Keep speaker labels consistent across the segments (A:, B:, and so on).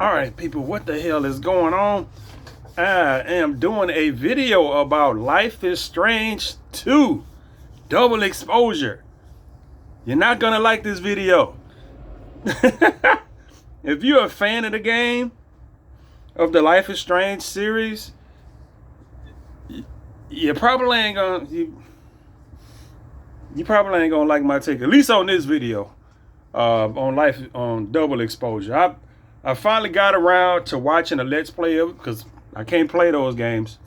A: All right, people, what the hell is going on? I am doing a video about Life is Strange 2 Double Exposure. You're not gonna like this video. If you're a fan of the game, of the Life is Strange series, you probably ain't gonna you probably ain't gonna like my take, at least on this video, on Double Exposure. I finally got around to watching a Let's Play of it because I can't play those games.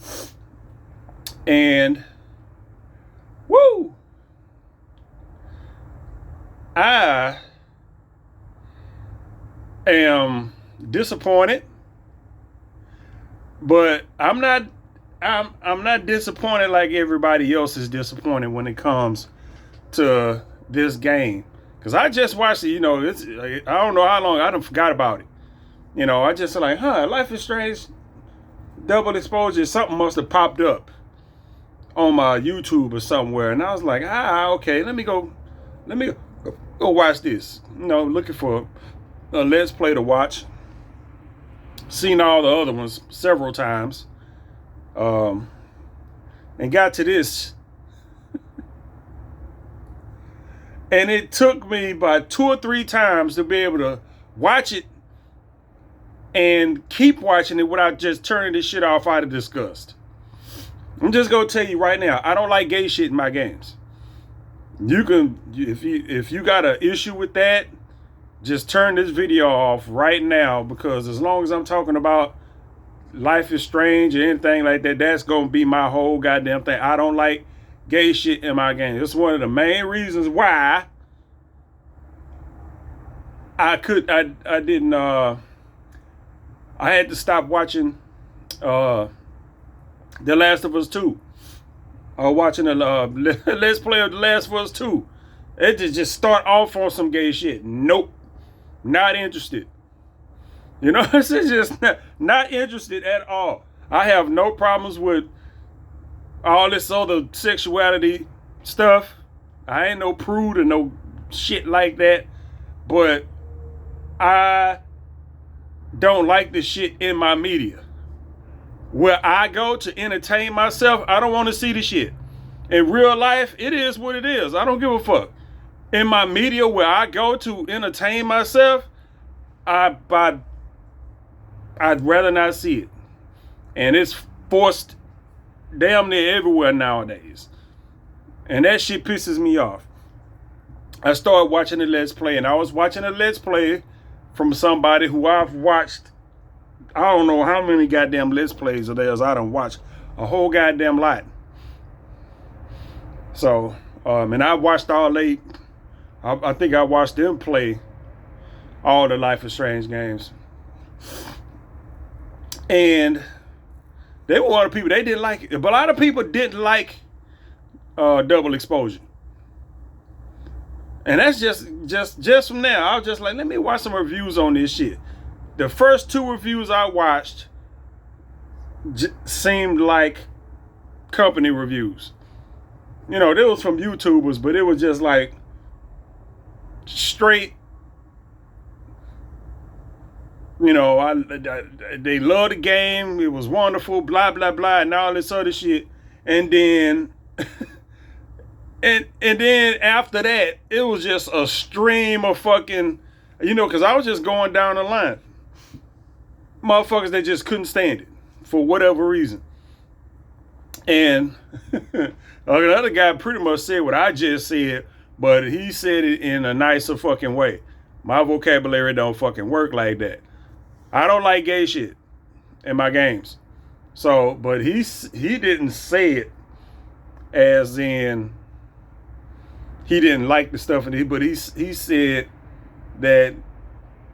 A: And woo! I am disappointed, but I'm not disappointed like everybody else is disappointed when it comes to this game. Because I just watched it, it's I don't know how long, I done forgot about it. I just like, Life is Strange Double Exposure, something must have popped up on my YouTube or somewhere. And I was like, okay, let me go watch this. Looking for a Let's Play to watch. Seen all the other ones several times. And got to this. And it took me about 2 or 3 times to be able to watch it and keep watching it without just turning this shit off out of disgust. I'm just gonna tell you right now, I don't like gay shit in my games. You can, if you got an issue with that, just turn this video off right now, because as long as I'm talking about Life is Strange or anything like that, that's gonna be my whole goddamn thing. I don't like gay shit in my game. It's one of the main reasons why I had to stop watching The Last of Us 2. Watching a Let's Play of The Last of Us 2. It just start off on some gay shit. Nope. Not interested. It's just not interested at all. I have no problems with all this other sexuality stuff. I ain't no prude or no shit like that. But I don't like the shit in my media. Where I go to entertain myself, I don't want to see the shit. In real life, it is what it is. I don't give a fuck. In my media where I go to entertain myself, I'd rather not see it. And it's forced damn near everywhere nowadays. And that shit pisses me off. I started watching a Let's Play, and I was watching a Let's Play from somebody who I've watched, I don't know how many goddamn Let's Plays of theirs I done watched. A whole goddamn lot. So, and I watched I think I watched them play all the Life is Strange games. And they were one of the people, they didn't like it. But a lot of people didn't like Double Exposure. And that's just from now. I was just like, let me watch some reviews on this shit. The first 2 reviews I watched seemed like company reviews. They was from YouTubers, but it was just like straight, they loved the game, it was wonderful, blah, blah, blah, and all this other shit. And then, and then after that, it was just a stream of fucking, because I was just going down the line. Motherfuckers that just couldn't stand it for whatever reason. And the other guy pretty much said what I just said, but he said it in a nicer fucking way. My vocabulary don't fucking work like that. I don't like gay shit in my games. So, but he didn't say it as in he didn't like the stuff, but he said that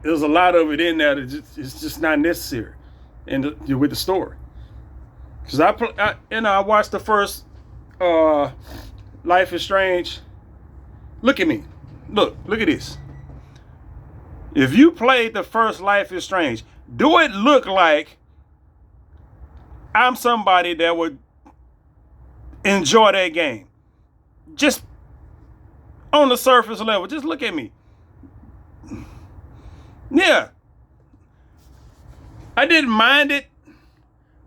A: there's a lot of it in there that it's just not necessary with the story. Because I watched the first Life is Strange. Look at me. Look at this. If you played the first Life is Strange, do it look like I'm somebody that would enjoy that game? Just on the surface level, just look at me. Yeah. I didn't mind it.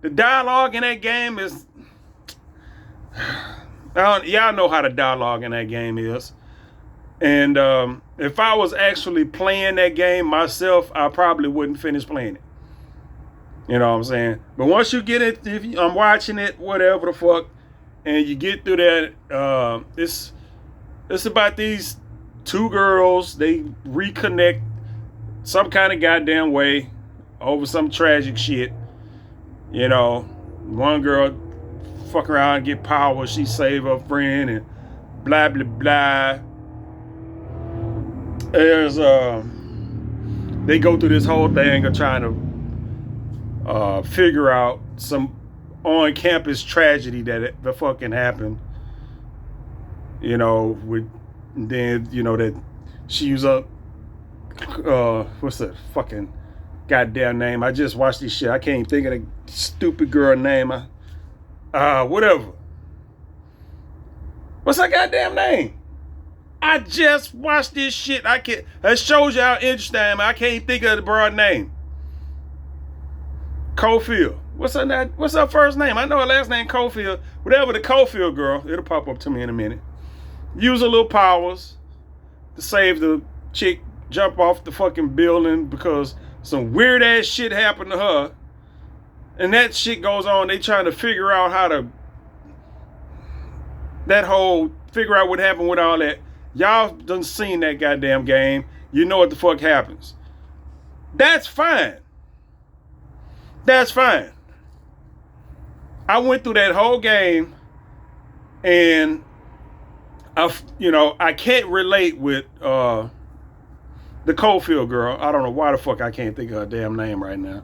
A: The dialogue in that game is, y'all know how the dialogue in that game is. And if I was actually playing that game myself, I probably wouldn't finish playing it. You know what I'm saying? But once you get it, I'm watching it, whatever the fuck, and you get through that, it's about these two girls. They reconnect some kind of goddamn way over some tragic shit. You know, one girl fuck around and get power. She save her friend and blah, blah, blah. There's, they go through this whole thing of trying to figure out some on-campus tragedy that fucking happened. You know, then, you know, that she was up, what's that fucking goddamn name? I just watched this shit. I can't even think of the stupid girl name. Whatever. What's that goddamn name? I just watched this shit. That shows you how interesting I am. I can't think of the broad name. Cofield. What's her first name? I know her last name Cofield. Whatever, the Cofield girl. It'll pop up to me in a minute. Use her little powers to save the chick, jump off the fucking building because some weird ass shit happened to her. And that shit goes on. They trying to figure out how to figure out what happened with all that. Y'all done seen that goddamn game. You know what the fuck happens. That's fine. That's fine. I went through that whole game and I can't relate with the Cofield girl. I don't know why the fuck I can't think of her damn name right now.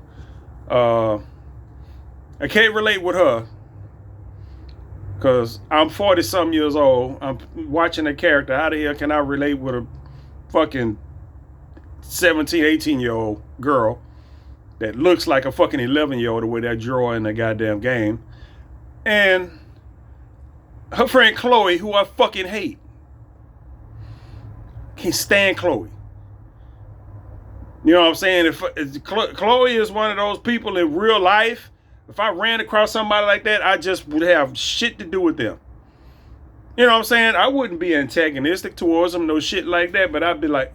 A: I can't relate with her because I'm 40-something years old. I'm watching a character. How the hell can I relate with a fucking 17, 18-year-old girl that looks like a fucking 11-year-old the way they draw in the goddamn game? And her friend Chloe, who I fucking hate. Can't stand Chloe. You know what I'm saying? If Chloe is one of those people in real life, if I ran across somebody like that, I just would have shit to do with them. You know what I'm saying? I wouldn't be antagonistic towards them, no shit like that, but I'd be like,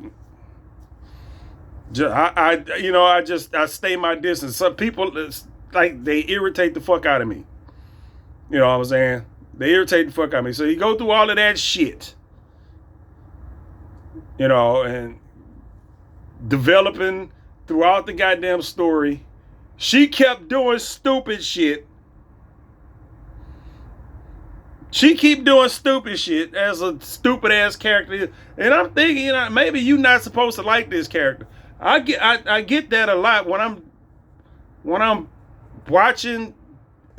A: I stay my distance. Some people, like, they irritate the fuck out of me. You know what I'm saying? They irritate the fuck out of me. So you go through all of that shit, you know, and developing throughout the goddamn story. She kept doing stupid shit. She keep doing stupid shit as a stupid ass character. And I'm thinking, maybe you're not supposed to like this character. I get that a lot when I'm watching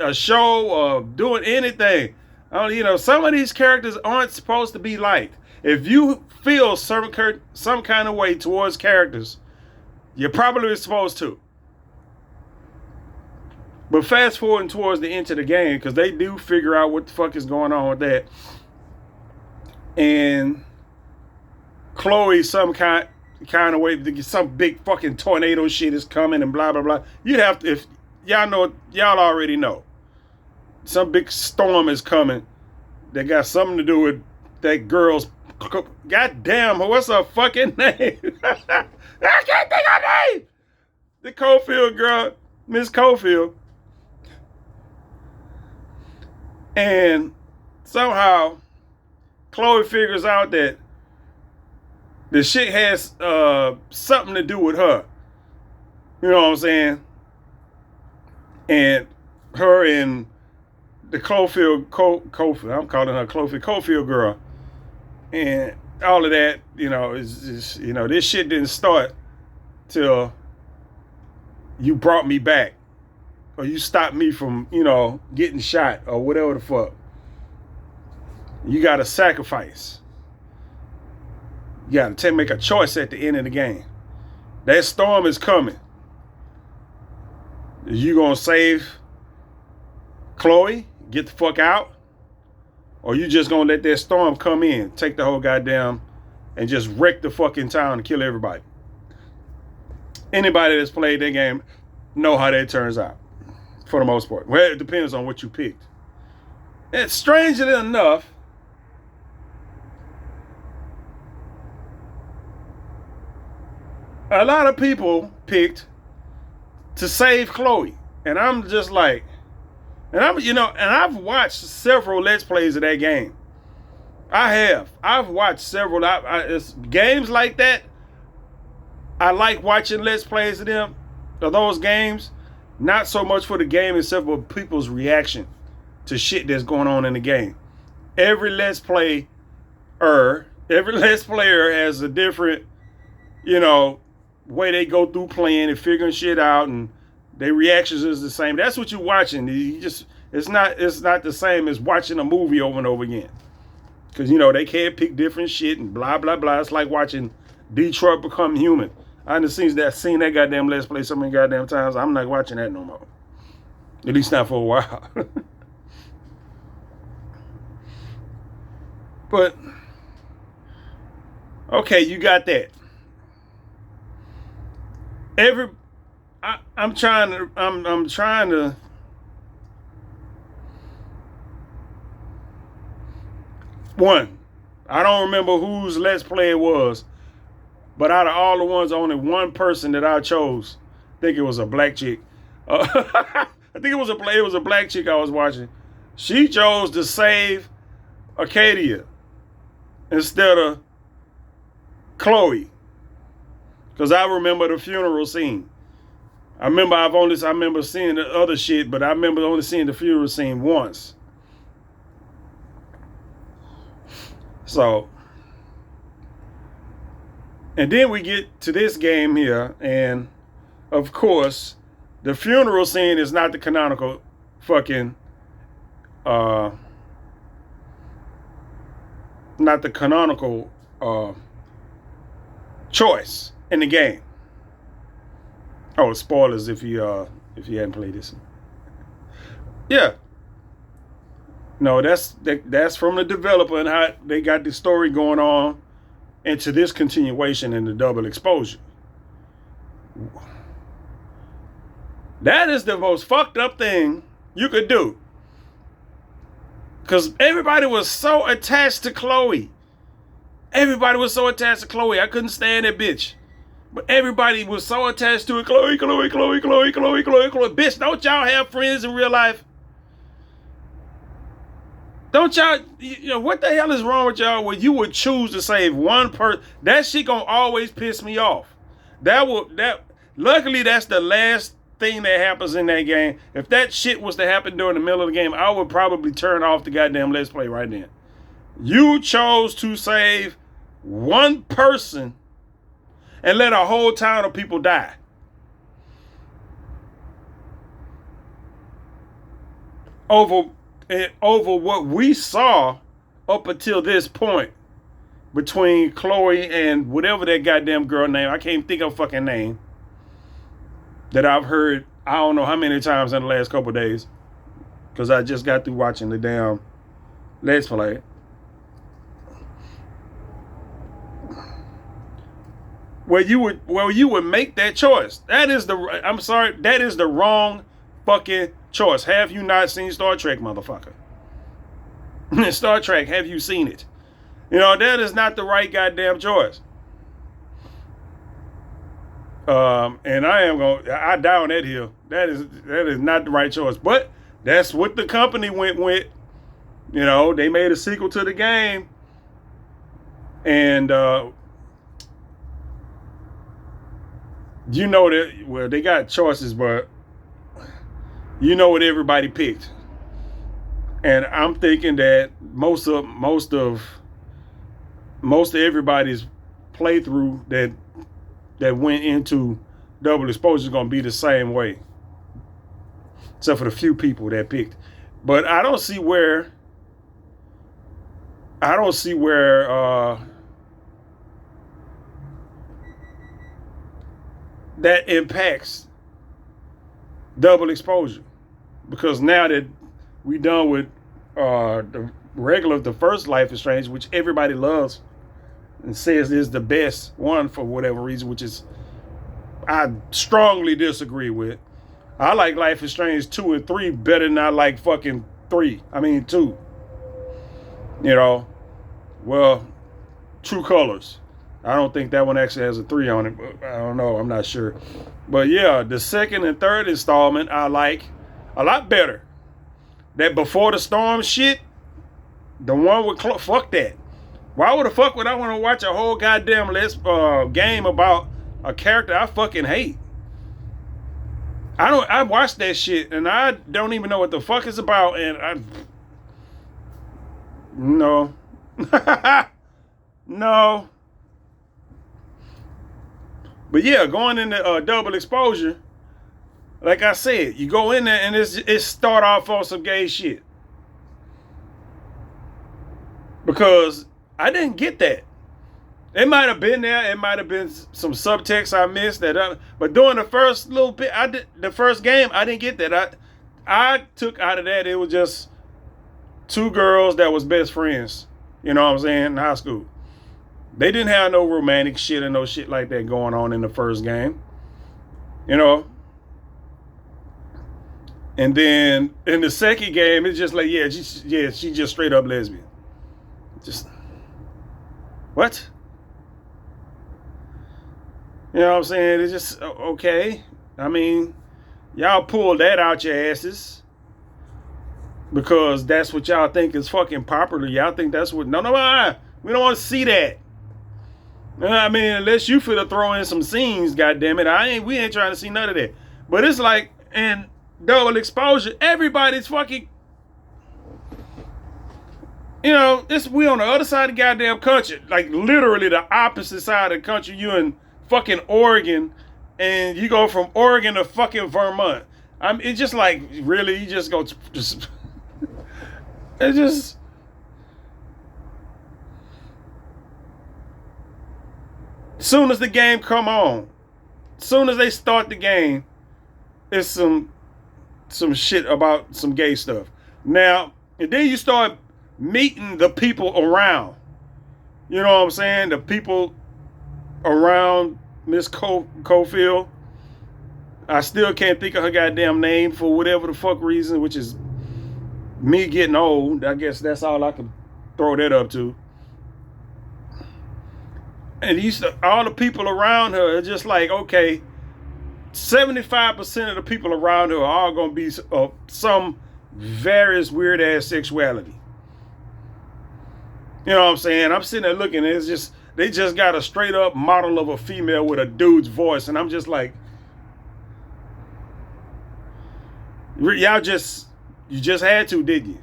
A: a show or doing anything. Some of these characters aren't supposed to be liked. If you feel some kind of way towards characters, you're probably supposed to. But fast forwarding towards the end of the game, because they do figure out what the fuck is going on with that. And Chloe, some kind of way, some big fucking tornado shit is coming and blah, blah, blah. You'd have to, if y'all know, y'all already know. Some big storm is coming that got something to do with that girl's, goddamn, what's her fucking name? I can't think of her name. The Cofield girl, Miss Cofield. And somehow Chloe figures out that the shit has something to do with her. You know what I'm saying? And her and the Cofield, I'm calling her Cofield girl. And all of that, is just, this shit didn't start till you brought me back. Or you stopped me from, getting shot or whatever the fuck. You got to sacrifice. You got to make a choice at the end of the game. That storm is coming. Are you going to save Chloe, get the fuck out? Or you just going to let that storm come in, take the whole goddamn, and just wreck the fucking town and kill everybody? Anybody that's played that game know how that turns out for the most part. Well, it depends on what you picked. And strangely enough, a lot of people picked to save Chloe. And I'm just like, and I've watched several Let's Plays of that game. I have. I've watched several. It's games like that. I like watching Let's Plays of those games. Not so much for the game itself, but people's reaction to shit that's going on in the game. Every Let's Player has a different, way they go through playing and figuring shit out, and their reactions is the same. That's what you're watching. It's not the same as watching a movie over and over again. Because, they can't pick different shit and blah, blah, blah. It's like watching Detroit Become Human. I seen that goddamn Let's Play so many goddamn times. I'm not watching that no more. At least not for a while. But, okay, you got that. I'm trying to one, I don't remember whose Let's Play it was, but out of all the ones, only one person that I chose, I think it was a black chick. I think it was a black chick I was watching. She chose to save Arcadia instead of Chloe, because I remember the funeral scene. I remember seeing the other shit, but I remember only seeing the funeral scene once. So, and then we get to this game here, and of course, the funeral scene is not the canonical fucking, not the canonical choice in the game. Oh, spoilers if you hadn't played this. Yeah. No, that's from the developer and how they got the story going on into this continuation in the double exposure. That is the most fucked up thing you could do. Because everybody was so attached to Chloe. I couldn't stand that bitch. But everybody was so attached to it. Chloe. Bitch, don't y'all have friends in real life? Don't y'all, what the hell is wrong with y'all where you would choose to save one person? That shit gonna always piss me off. Luckily, that's the last thing that happens in that game. If that shit was to happen during the middle of the game, I would probably turn off the goddamn Let's Play right then. You chose to save one person and let a whole town of people die. Over what we saw up until this point between Chloe and whatever that goddamn girl name, I can't think of fucking name, that I've heard I don't know how many times in the last couple of days, because I just got through watching the damn Let's Play. Where you would make that choice. That is the wrong fucking choice. Have you not seen Star Trek, motherfucker? Star Trek, have you seen it? That is not the right goddamn choice. And I die on that hill. That is not the right choice. But that's what the company went with. They made a sequel to the game. And they got choices, but what everybody picked. And I'm thinking that most of everybody's playthrough that went into double exposure is going to be the same way, except for the few people that picked. But I don't see where that impacts double exposure, because now that we done with the first Life is Strange, which everybody loves and says is the best one for whatever reason, which is I strongly disagree with. I like Life is Strange 2 and 3 better than I like fucking 3. I mean 2. You know, well, True Colors. I don't think that one actually has a 3 on it. But I don't know. I'm not sure. But yeah, the second and third installment I like a lot better. That Before the Storm shit, the one with fuck that. Why would the fuck would I want to watch a whole goddamn game about a character I fucking hate? I watched that shit and I don't even know what the fuck it's about, and no. No. But yeah, going into Double Exposure, like I said, you go in there and it start off on some gay shit. Because I didn't get that. It might have been there. It might have been some subtext I missed. But during the first little bit, the first game, I didn't get that. I took out of that, it was just two girls that was best friends. You know what I'm saying? In high school. They didn't have no romantic shit and no shit like that going on in the first game. You know? And then in the second game, it's just like, she just straight up lesbian. Just, what? You know what I'm saying? It's just, okay. I mean, y'all pull that out your asses because that's what y'all think is fucking popular. Y'all think that's what, no, we don't want to see that. I mean, unless you finna throw in some scenes, goddammit, we ain't trying to see none of that. But it's like, in Double Exposure, everybody's fucking, you know, we on the other side of the goddamn country, like literally the opposite side of the country. You in fucking Oregon, and you go from Oregon to fucking Vermont. It's just like, really, you just go, it's just, soon as the game come on, soon as they start the game, it's some shit about some gay stuff. Now, and then you start meeting the people around. You know what I'm saying? The people around Miss Cofield. I still can't think of her goddamn name for whatever the fuck reason, which is me getting old. I guess that's all I can throw that up to. And all the people around her are just like, okay, 75% of the people around her are all going to be some various weird ass sexuality. You know what I'm saying? I'm sitting there looking, and they just got a straight up model of a female with a dude's voice, and I'm just like, you just had to, didn't you?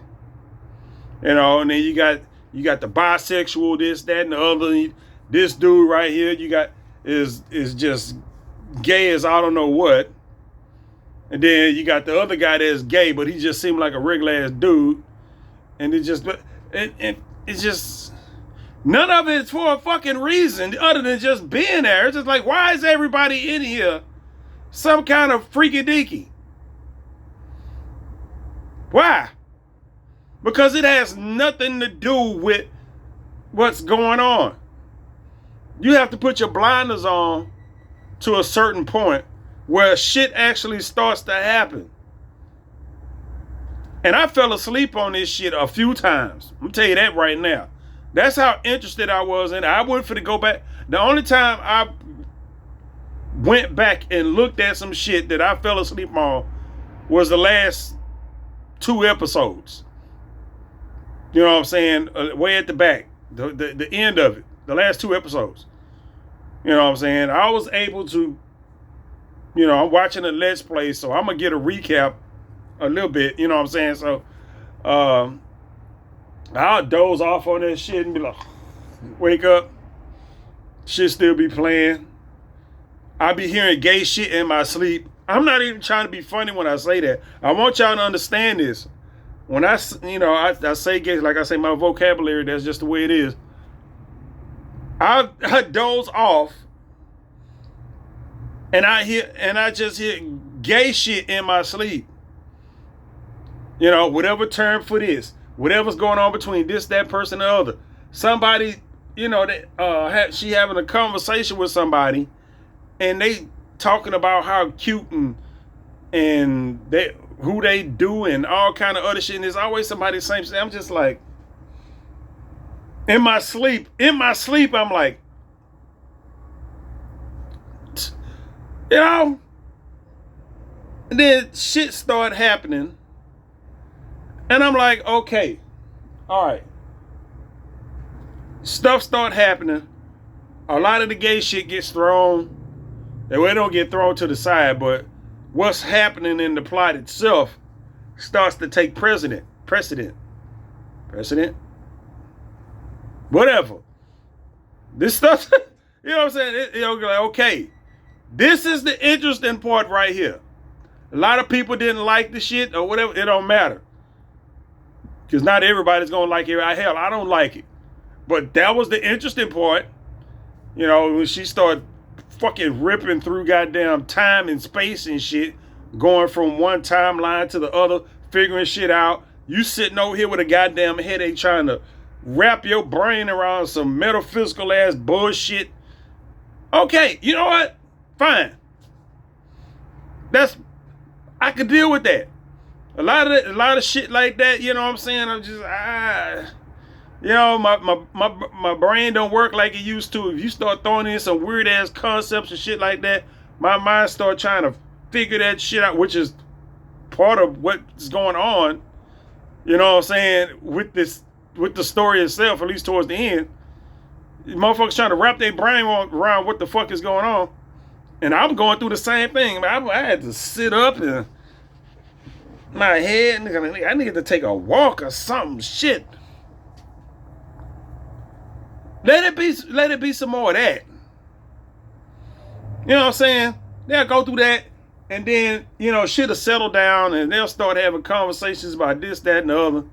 A: You know, and then you got the bisexual, this, that, and the other. This dude right here, you got is just gay as I don't know what. And then you got the other guy that's gay, but he just seemed like a regular ass dude. And it's just none of it's for a fucking reason other than just being there. It's just like, why is everybody in here some kind of freaky deaky? Why? Because it has nothing to do with what's going on. You have to put your blinders on to a certain point where shit actually starts to happen. And I fell asleep on this shit a few times. I'm tell you that right now. That's how interested I was in it. I went for to go back. The only time I went back and looked at some shit that I fell asleep on was the last 2 episodes. You know what I'm saying? Way at the back. The end of it. The last 2 episodes. You know what I'm saying? I was able to, you know, I'm watching a Let's Play, so I'm going to get a recap a little bit. You know what I'm saying? So, I'll doze off on that shit and be like, wake up. Shit still be playing. I be hearing gay shit in my sleep. I'm not even trying to be funny when I say that. I want y'all to understand this. When I say gay, like I say, my vocabulary, that's just the way it is. I doze off and I just hear gay shit in my sleep. You know, whatever term for this, whatever's going on between this, that person, and the other. Somebody, you know, she having a conversation with somebody and they talking about how cute and and who they do and all kind of other shit. And there's always somebody same thing. I'm just like, in my sleep, I'm like, you know. And then shit start happening, and I'm like, okay, all right. Stuff start happening. A lot of the gay shit gets thrown. And we don't get thrown to the side, but what's happening in the plot itself starts to take precedent. Whatever. This stuff, you know what I'm saying? Like, okay, this is the interesting part right here. A lot of people didn't like the shit or whatever. It don't matter. Because not everybody's going to like it. Hell, I don't like it. But that was the interesting part. You know, when she started fucking ripping through goddamn time and space and shit, going from one timeline to the other, figuring shit out. You sitting over here with a goddamn headache trying to wrap your brain around some metaphysical ass bullshit. Okay, you know what? Fine. I could deal with that. A lot of shit like that, you know what I'm saying? I'm just you know, my brain don't work like it used to. If you start throwing in some weird ass concepts and shit like that, my mind start trying to figure that shit out, which is part of what's going on. You know what I'm saying? With the story itself, at least towards the end, motherfuckers trying to wrap their brain around what the fuck is going on, and I'm going through the same thing. I had to sit up and my head, I needed to take a walk or something. Shit. Let it be some more of that. You know what I'm saying? They'll go through that, and then, you know, shit'll settle down, and they'll start having conversations about this, that, and the other.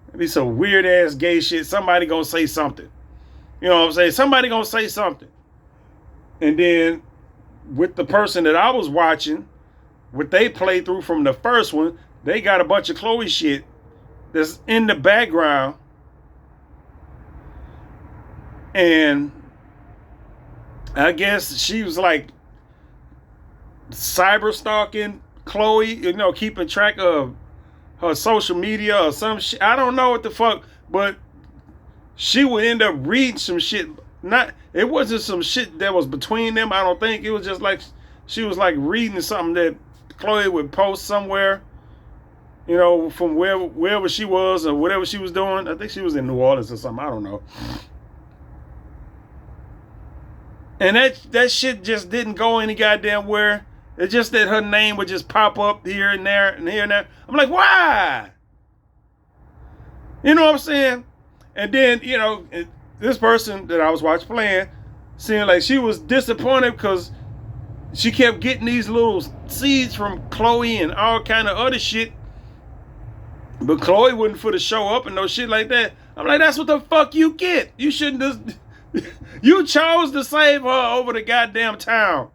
A: It'll be some weird ass gay shit. Somebody gonna say something. You know what I'm saying? Somebody gonna say something. And then with the person that I was watching, what they played through from the first one, they got a bunch of Chloe shit that's in the background. And I guess she was like cyber stalking Chloe, you know, keeping track of her social media or some shit. I don't know what the fuck, but she would end up reading some shit. It wasn't some shit that was between them, I don't think. It was just like she was like reading something that Chloe would post somewhere, you know, from wherever she was or whatever she was doing. I think she was in New Orleans or something. I don't know. And that shit just didn't go any goddamn where. It's just that her name would just pop up here and there and here and there. I'm like, why? You know what I'm saying? And then, you know, this person that I was watching playing seemed like she was disappointed because she kept getting these little seeds from Chloe and all kind of other shit. But Chloe wouldn't for the show up and no shit like that. I'm like, that's what the fuck you get. You shouldn't just... You chose to save her over the goddamn town.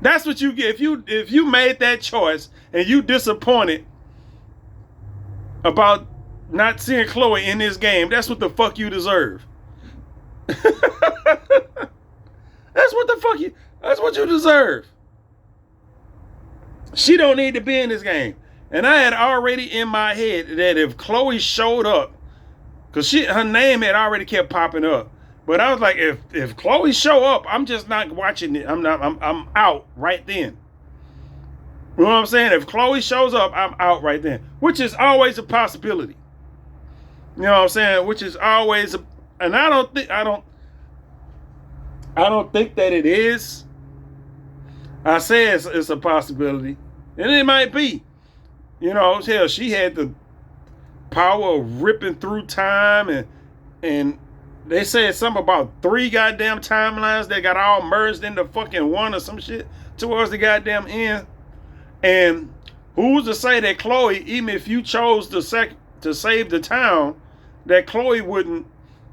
A: That's what you get. If you made that choice and you disappointed about not seeing Chloe in this game, that's what the fuck you deserve. That's what you deserve. She don't need to be in this game. And I had already in my head that if Chloe showed up, because her name had already kept popping up. But I was like, if Chloe show up, I'm just not watching it. I'm out right then. You know what I'm saying? If Chloe shows up, I'm out right then. Which is always a possibility. You know what I'm saying? Which is always and I don't think that it is. I say it's a possibility. And it might be. You know, hell, she had the power of ripping through time, and they said something about 3 goddamn timelines that got all merged into fucking one or some shit towards the goddamn end. And who's to say that Chloe, even if you chose to save the town, that Chloe wouldn't,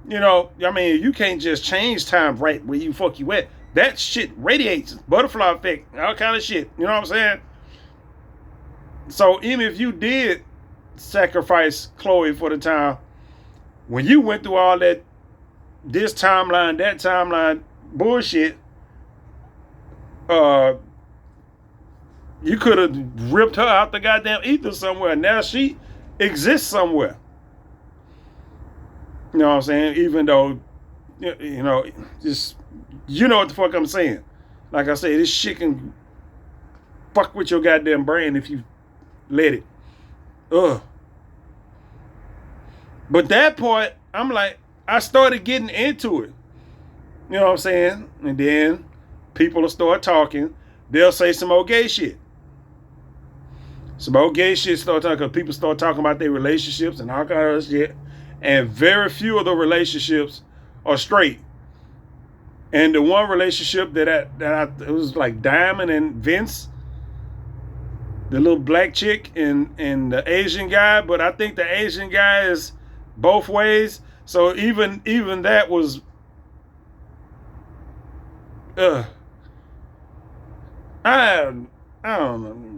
A: you know, I mean, you can't just change time right where you fuck you at. That shit radiates, butterfly effect, all kind of shit. You know what I'm saying? So even if you did sacrifice Chloe for the town, when you went through all that, this timeline, that timeline bullshit, You could have ripped her out the goddamn ether somewhere. Now she exists somewhere. You know what I'm saying? Even though, just, you know what the fuck I'm saying. Like I said, this shit can fuck with your goddamn brain if you let it. Ugh. But that part, I'm like, I started getting into it. You know what I'm saying? And then people will start talking. They'll say some old gay shit. Some old gay shit start talking because people start talking about their relationships and all kind of shit. And very few of the relationships are straight. And the one relationship that it was like Diamond and Vince, the little black chick and the Asian guy, but I think the Asian guy is both ways. So even that was I don't know.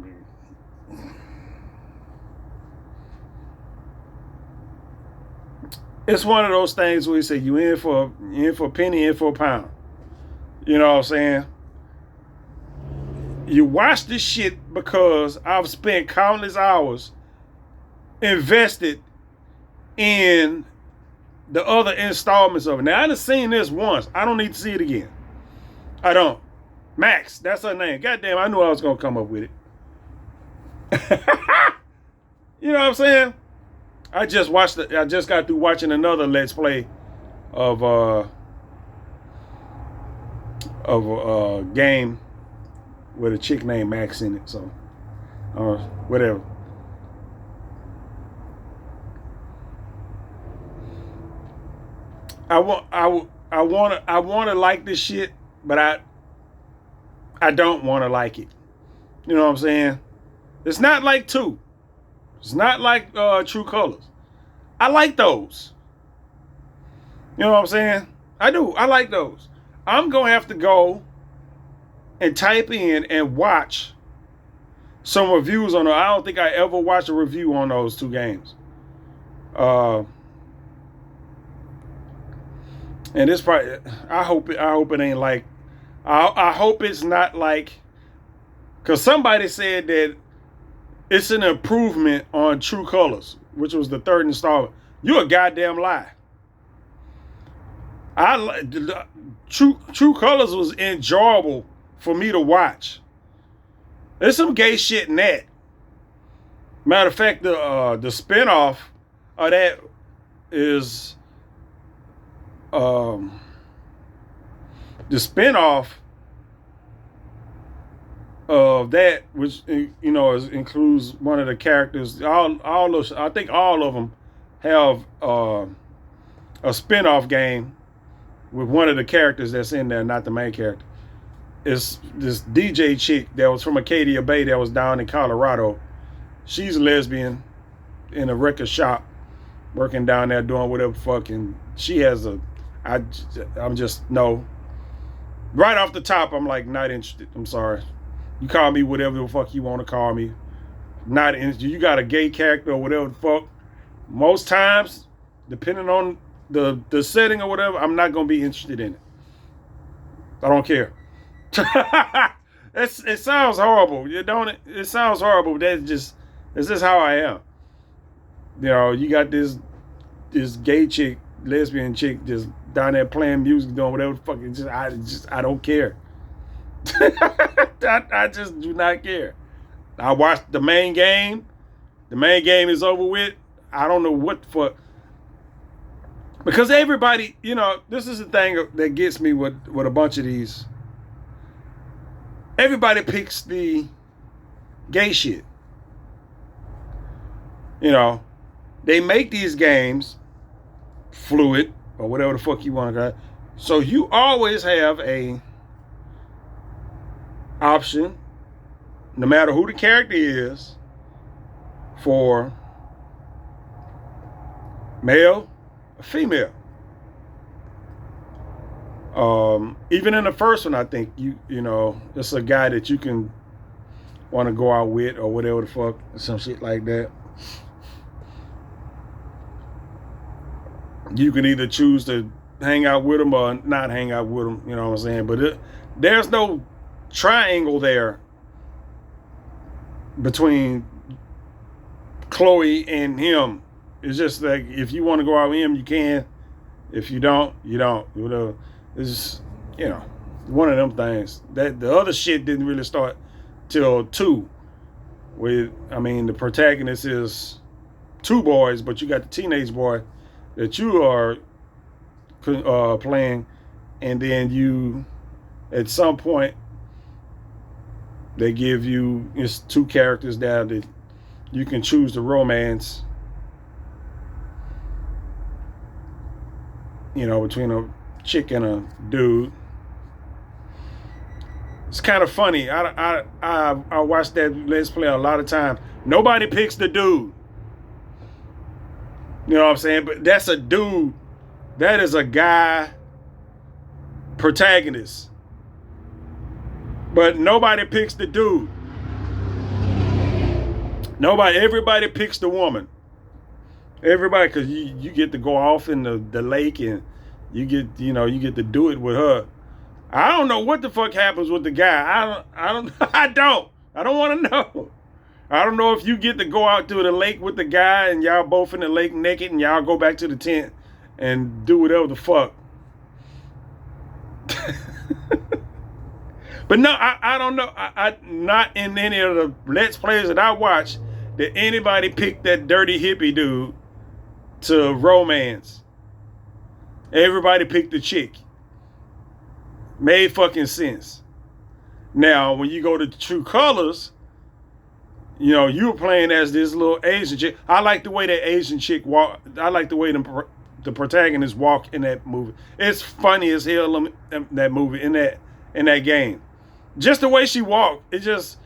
A: It's one of those things where you say you in for a penny, in for a pound. You know what I'm saying? You watch this shit because I've spent countless hours invested in the other installments of it. Now, I done seen this once. I don't need to see it again. I don't. Max, that's her name. Goddamn, I knew I was going to come up with it. You know what I'm saying? I just got through watching another Let's Play of a game with a chick named Max in it. So, whatever. I want to like this shit, but I don't want to like it. You know what I'm saying? It's not like 2. It's not like True Colors. I like those. You know what I'm saying? I do. I like those. I'm going to have to go and type in and watch some reviews on it. I don't think I ever watched a review on those 2 games. And it's probably, I hope it ain't like, I hope it's not like, because somebody said that it's an improvement on True Colors, which was the 3rd installment. You're a goddamn lie. True Colors was enjoyable for me to watch. There's some gay shit in that. Matter of fact, the spinoff of that is the spinoff of that, which includes one of the characters. I think all of them have a spinoff game with one of the characters that's in there, not the main character. It's this DJ chick that was from Acadia Bay that was down in Colorado. She's a lesbian in a record shop, working down there doing whatever fucking. She has I'm just no. Right off the top, I'm like not interested. I'm sorry. You call me whatever the fuck you want to call me. Not interested. You got a gay character or whatever the fuck. Most times, depending on the setting or whatever, I'm not gonna be interested in it. I don't care. It sounds horrible. You don't. It sounds horrible. That's just how I am. You know, you got this gay chick, lesbian chick, just down there playing music, doing whatever the fuck. I don't care. I just do not care. I watched the main game. The main game is over with. I don't know what the fuck. Because everybody, this is the thing that gets me with a bunch of these. Everybody picks the gay shit. They make these games fluid or whatever the fuck you want to call it. So you always have a option, no matter who the character is, for male or female. Even in the first one, I think it's a guy that you can want to go out with or whatever the fuck, some shit like that. You can either choose to hang out with them or not hang out with them. You know what I'm saying? But there's no triangle there between Chloe and him. It's just like, if you want to go out with him, you can. If you don't, you don't. It's just, one of them things. That the other shit didn't really start till 2. The protagonist is 2 boys, but you got the teenage boy that you are playing, and then you, at some point, they give you, it's 2 characters now that you can choose the romance, between a chick and a dude. It's kind of funny. I watch that Let's Play a lot of times. Nobody picks the dude. You know what I'm saying? But that's a dude. That is a guy protagonist. But nobody picks the dude. Everybody picks the woman. Everybody, because you get to go off in the lake, and you get to do it with her. I don't know what the fuck happens with the guy. I don't want to know. I don't know if you get to go out to the lake with the guy and y'all both in the lake naked and y'all go back to the tent and do whatever the fuck. But no, I don't know. I not in any of the Let's Plays that I watch did anybody pick that dirty hippie dude to romance. Everybody picked the chick. Made fucking sense. Now, when you go to True Colors, you were playing as this little Asian chick. I like the way that Asian chick walk. I like the way the protagonists walk in that movie. It's funny as hell, that movie, in that game. Just the way she walked. It's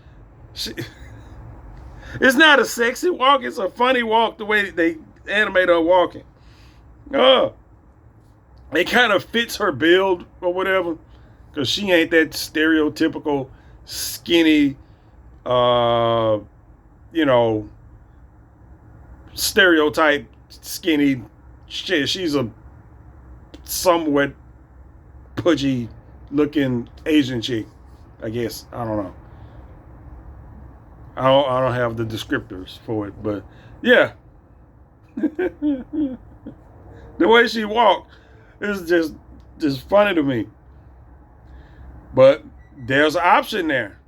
A: not a sexy walk. It's a funny walk, the way they animate her walking. It kind of fits her build or whatever. Because she ain't that stereotypical skinny, stereotype skinny shit. She's a somewhat pudgy looking Asian chick, I guess. I don't know. I don't have the descriptors for it, but yeah. The way she walked is just funny to me. But there's an option there.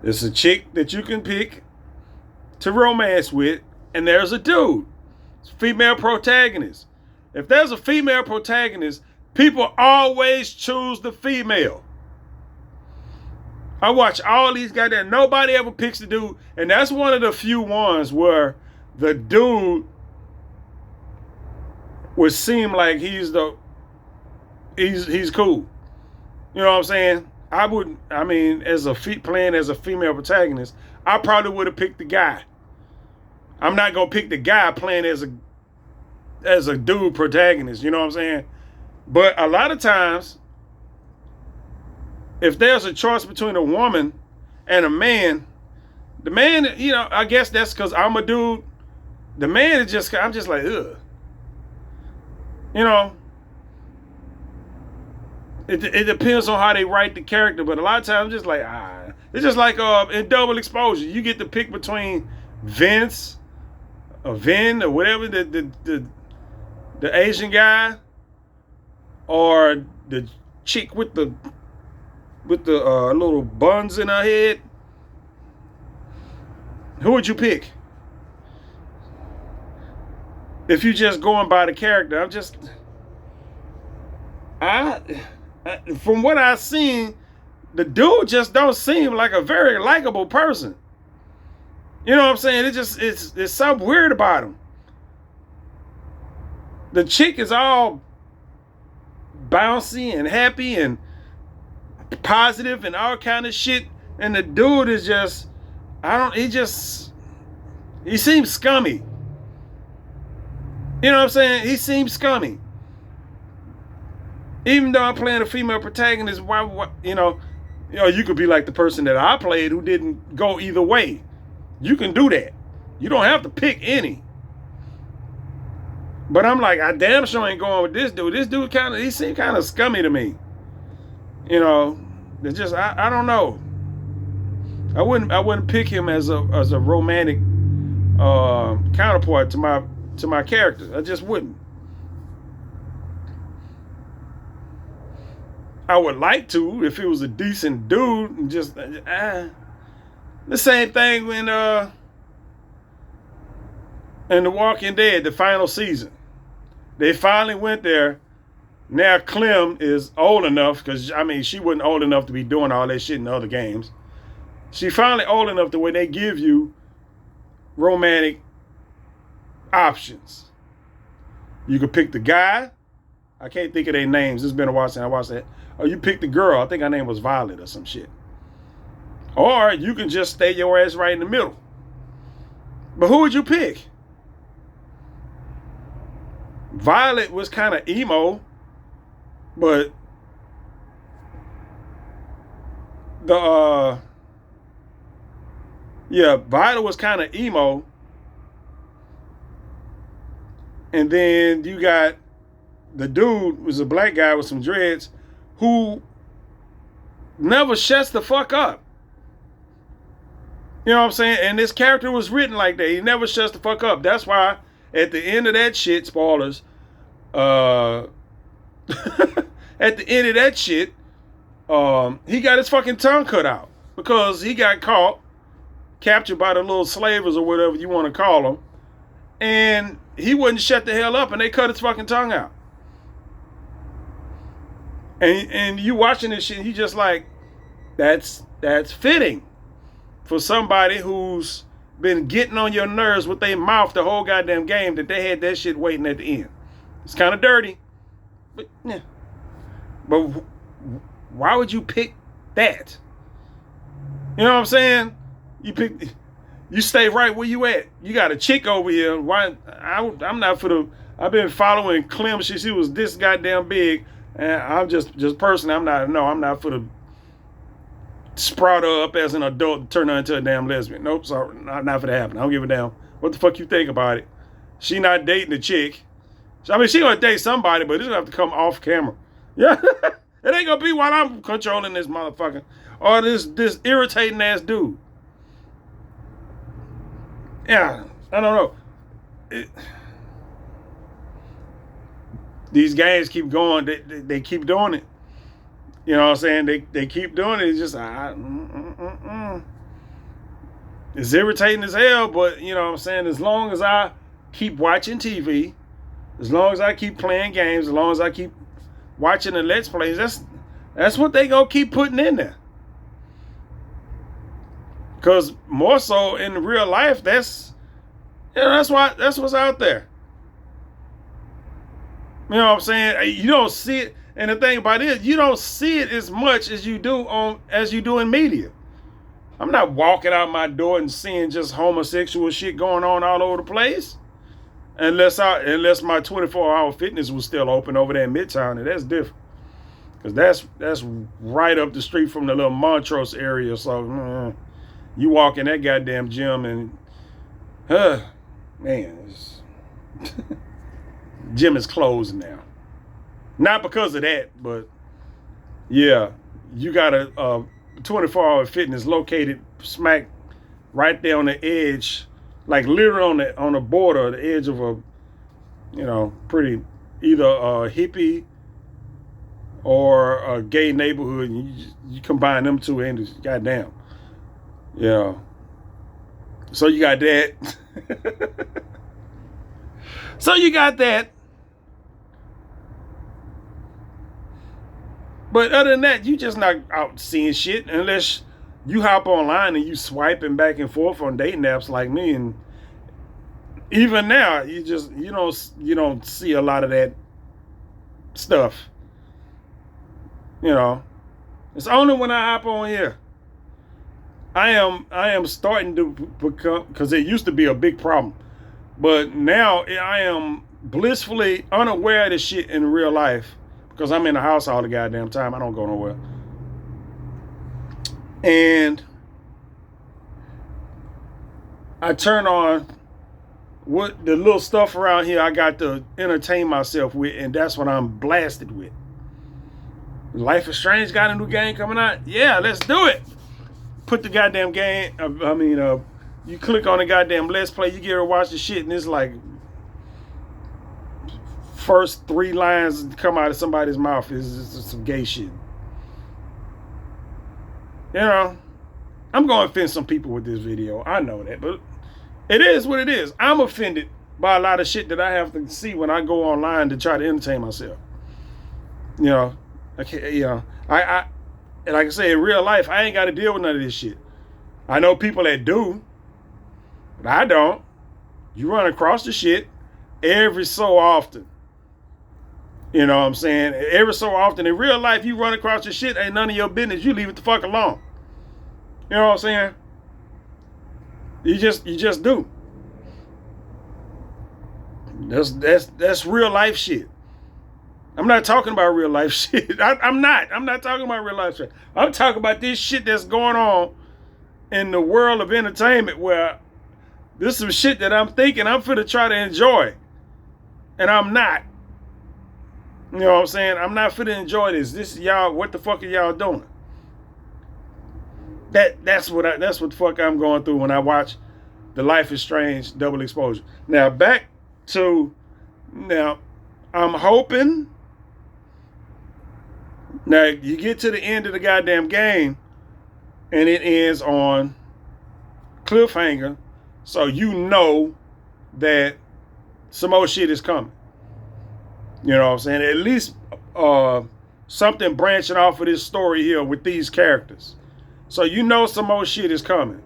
A: There's a chick that you can pick to romance with, and there's a dude. It's a female protagonist. If there's a female protagonist, people always choose the female. I watch all these guys there. Nobody ever picks the dude. And that's one of the few ones where the dude would seem like he's cool. You know what I'm saying? Playing as a female protagonist, I probably would have picked the guy. I'm not gonna pick the guy playing as a dude protagonist, you know what I'm saying? But a lot of times, if there's a choice between a woman and a man, the man, I guess that's because I'm a dude. The man is I'm just like, ugh. It depends on how they write the character, but a lot of times I'm just like, It's just like in Double Exposure, you get to pick between Vince, or Vin, or whatever, the Asian guy, or the chick with the little buns in her head. Who would you pick? If you just going by the character, from what I've seen, the dude just don't seem like a very likable person. You know what I'm saying? It's something weird about him. The chick is all bouncy and happy and positive and all kind of shit, and the dude is he seems scummy. You know what I'm saying? He seems scummy. Even though I'm playing a female protagonist, you could be like the person that I played who didn't go either way. You can do that. You don't have to pick any. But I'm like, I damn sure ain't going with this dude. This dude he seemed kind of scummy to me. It's just, I don't know. I wouldn't pick him as a romantic counterpart to my character. I just wouldn't. I would like to if he was a decent dude and just the same thing in The Walking Dead, the final season. They finally went there. Now Clem is old enough, because I mean she wasn't old enough to be doing all that shit in the other games. She finally old enough to where they give you romantic options. You could pick the guy. I can't think of their names. It's been a while since I watched that. Or you pick the girl. I think her name was Violet or some shit. Or you can just stay your ass right in the middle. But who would you pick? Violet was kind of emo, but Violet was kind of emo. And then you got the dude was a black guy with some dreads who never shuts the fuck up. You know what I'm saying? And this character was written like that. He never shuts the fuck up. That's why at the end of that shit, spoilers, at the end of that shit, he got his fucking tongue cut out because he got caught, captured by the little slavers or whatever you want to call them, and he wouldn't shut the hell up, and they cut his fucking tongue out. And you watching this shit, you just like, that's fitting for somebody who's been getting on your nerves with their mouth the whole goddamn game, that they had that shit waiting at the end. It's kind of dirty, but yeah. But why would you pick that? You know what I'm saying? You stay right where you at. You got a chick over here. Why? I'm not for the. I've been following Clem. She was this goddamn big, and I'm just personally. I'm not for the sprout her up as an adult and turn her into a damn lesbian. Nope, sorry, not for that happen. I don't give a damn what the fuck you think about it. She not dating a chick. I mean, she gonna date somebody, but it's gonna have to come off camera. Yeah, it ain't gonna be while I'm controlling this motherfucker or this irritating ass dude. Yeah, I don't know. These games keep going. They keep doing it. You know what I'm saying? They keep doing it. It's just it's irritating as hell. But you know what I'm saying? As long as I keep watching TV, as long as I keep playing games, as long as I keep watching the Let's Plays, that's what they gonna keep putting in there. Because more so in real life, that's what's out there. You know what I'm saying? You don't see it, and the thing about it, you don't see it as much as you do in media. I'm not walking out my door and seeing just homosexual shit going on all over the place. Unless my 24-hour fitness was still open over there in Midtown, and that's different. Because that's right up the street from the little Montrose area. So you walk in that goddamn gym and man, gym is closed now. Not because of that, but yeah, you got a 24-hour fitness located smack right there on the edge, like literally on the border, the edge of a, pretty either a hippie or a gay neighborhood. And you combine them two and goddamn, yeah. So you got that. So you got that. But other than that, you just not out seeing shit unless you hop online and you swiping back and forth on dating apps like me. And even now, you don't see a lot of that stuff. You know, it's only when I hop on here. I am starting to become, because it used to be a big problem, but now I am blissfully unaware of this shit in real life because I'm in the house all the goddamn time. I don't go nowhere. And I turn on what the little stuff around here I got to entertain myself with, and that's what I'm blasted with. Life is Strange got a new game coming out. Yeah, let's do it. put the goddamn game. You click on the goddamn Let's Play. You get to watch the shit, and it's like first 3 lines come out of somebody's mouth is some gay shit. You know, I'm going to offend some people with this video. I know that, but it is what it is. I'm offended by a lot of shit that I have to see when I go online to try to entertain myself. You know, I and like I say, in real life, I ain't got to deal with none of this shit. I know people that do, but I don't. You run across the shit every so often. You know what I'm saying? Every so often in real life, you run across the shit, ain't none of your business. You leave it the fuck alone. You know what I'm saying? You just do. That's real life shit. I'm not talking about real life shit. I'm not talking about real life shit. I'm talking about this shit that's going on in the world of entertainment, where this is some shit that I'm thinking I'm finna try to enjoy, and I'm not. You know what I'm saying? I'm not finna enjoy this. This is y'all. What the fuck are y'all doing? That's what the fuck I'm going through when I watch the Life is Strange double exposure. Now back to I'm hoping. Now you get to the end of the goddamn game, and it ends on cliffhanger, so you know that some more shit is coming. You know what I'm saying? At least something branching off of this story here with these characters. So you know some more shit is coming.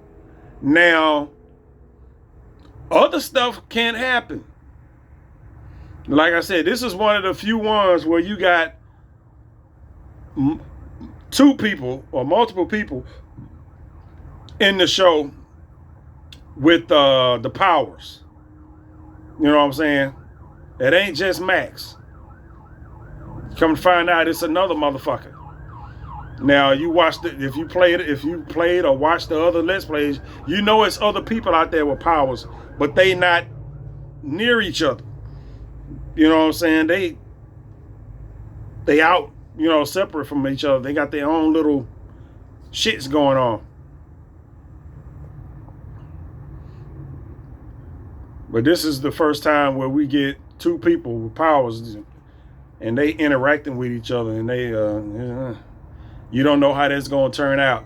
A: Now, other stuff can happen. Like I said, this is one of the few ones where you got 2 people or multiple people in the show with the powers. You know what I'm saying? It ain't just Max. Come to find out, it's another motherfucker. Now you watched it. If you played or watched the other Let's Plays, you know it's other people out there with powers, but they not near each other. You know what I'm saying? They out, you know, separate from each other. They got their own little shits going on. But this is the first time where we get 2 people with powers, and they interacting with each other, and they you don't know how that's going to turn out.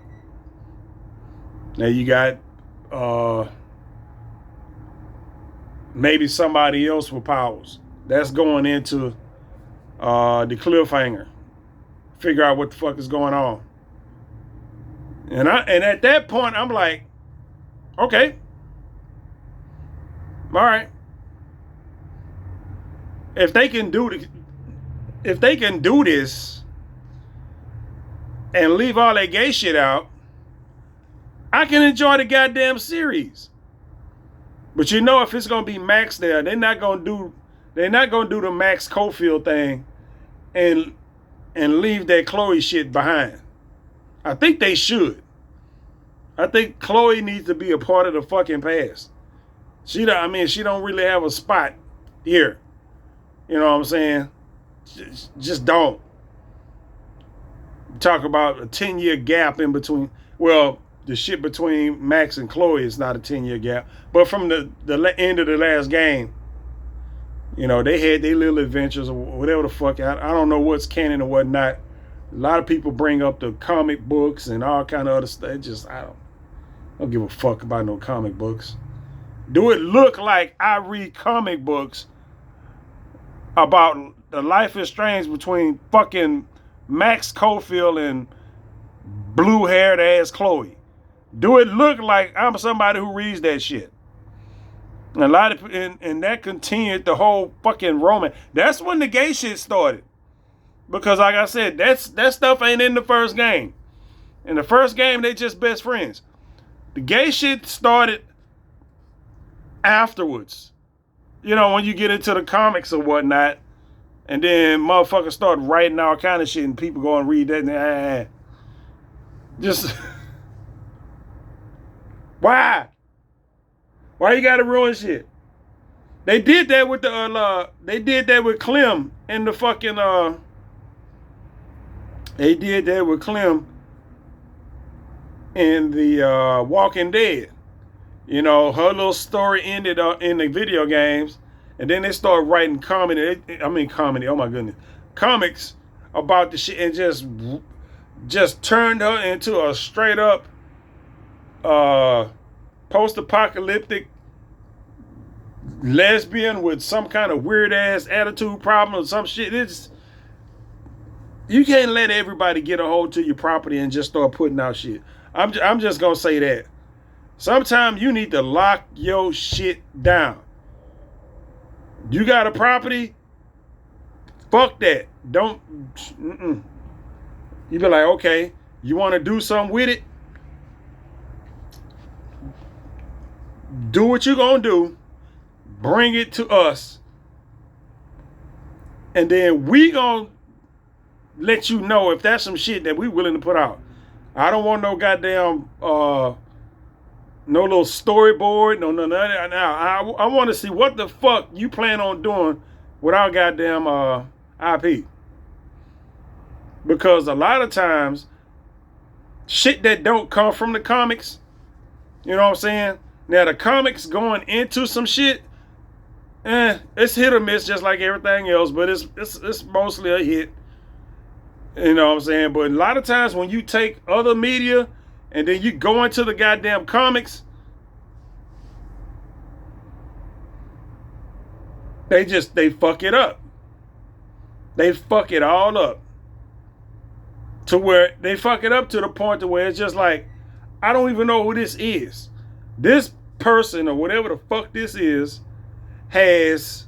A: Now you got maybe somebody else with powers. That's going into the cliffhanger. Figure out what the fuck is going on. And at that point, I'm like, okay, all right. If they can do this and leave all that gay shit out, I can enjoy the goddamn series. But you know, if it's gonna be Max there, they're not gonna do the Max Cofield thing and leave that Chloe shit behind. I think they should. I think Chloe needs to be a part of the fucking past. She don't really have a spot here. You know what I'm saying? Just don't. Talk about a 10-year gap in between. Well, the shit between Max and Chloe is not a 10-year gap. But from the end of the last game, you know, they had their little adventures or whatever the fuck. I don't know what's canon and what not. A lot of people bring up the comic books and all kind of other stuff. I don't give a fuck about no comic books. Do it look like I read comic books about the Life is Strange between fucking Max Cofield and blue-haired ass Chloe? Do it look like I'm somebody who reads that shit? And a lot of and that continued the whole fucking romance. That's when the gay shit started. Because like I said, that stuff ain't in the first game. In the first game, they just best friends. The gay shit started afterwards. You know, when you get into the comics or whatnot, and then motherfuckers start writing all kind of shit, and people go and read that, and just why you gotta ruin shit? They did that with they did that with Clem in the fucking they did that with Clem in the Walking Dead. You know, her little story ended in the video games, and then they started writing comedy. Oh my goodness, comics about the shit, and just turned her into a straight up uh, post-apocalyptic lesbian with some kind of weird ass attitude problem or some shit. You can't let everybody get a hold to your property and just start putting out shit. I'm just gonna say that. Sometimes you need to lock your shit down. You got a property? Fuck that. Don't. You be like, okay, you want to do something with it? Do what you gonna do. Bring it to us, and then we gonna let you know if that's some shit that we willing to put out. I don't want no goddamn no little storyboard, no. I want to see what the fuck you plan on doing with our goddamn IP. Because a lot of times, shit that don't come from the comics, you know what I'm saying? Now the comics going into some shit, it's hit or miss just like everything else, but it's mostly a hit. You know what I'm saying? But a lot of times when you take other media and then you go into the goddamn comics, they fuck it up. They fuck it all up. To where they fuck it up to the point to where it's just like, I don't even know who this is. This person or whatever the fuck this is has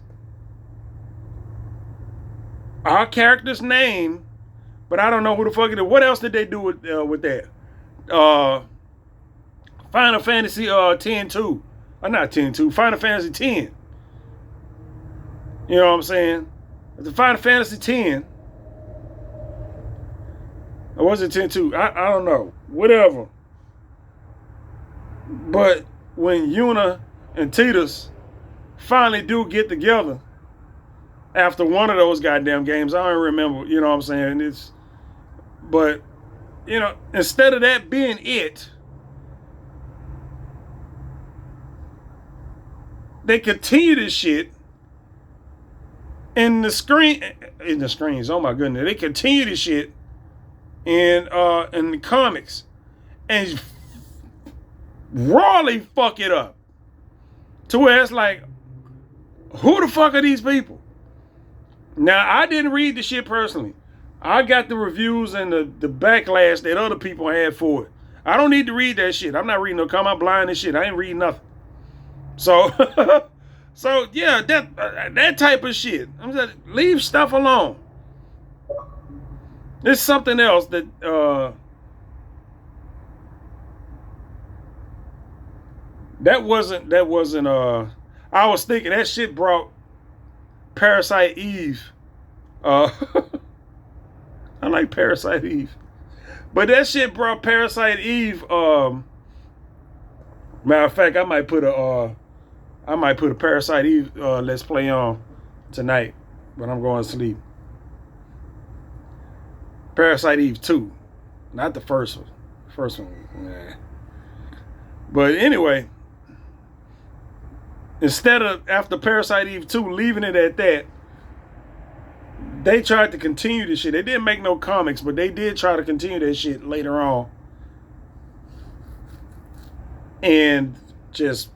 A: our character's name, but I don't know who the fuck it is. What else did they do with that? Final Fantasy 10-2. Not 10-2. Final Fantasy 10. You know what I'm saying? The Final Fantasy 10. Or was it 10-2? I don't know. Whatever. But when Yuna and Titus finally do get together after one of those goddamn games, I don't remember, you know what I'm saying? But, you know, instead of that being it, they continue this shit in the screens. Oh my goodness. They continue this shit in the comics and rawly fuck it up to where it's like, who the fuck are these people? Now, I didn't read the shit personally. I got the reviews and the backlash that other people had for it. I don't need to read that shit. I'm not reading no comment blind and shit. I ain't reading nothing. So, so yeah, that type of shit. I'm just leave stuff alone. There's something else that that wasn't I was thinking that shit brought Parasite Eve. I like Parasite Eve. But that shit brought Parasite Eve. Matter of fact, I might put a Parasite Eve let's play on tonight when I'm going to sleep. Parasite Eve 2. Not the first one. First one, nah. But anyway, instead of after Parasite Eve 2 leaving it at that, they tried to continue this shit. They didn't make no comics, but they did try to continue that shit later on. And just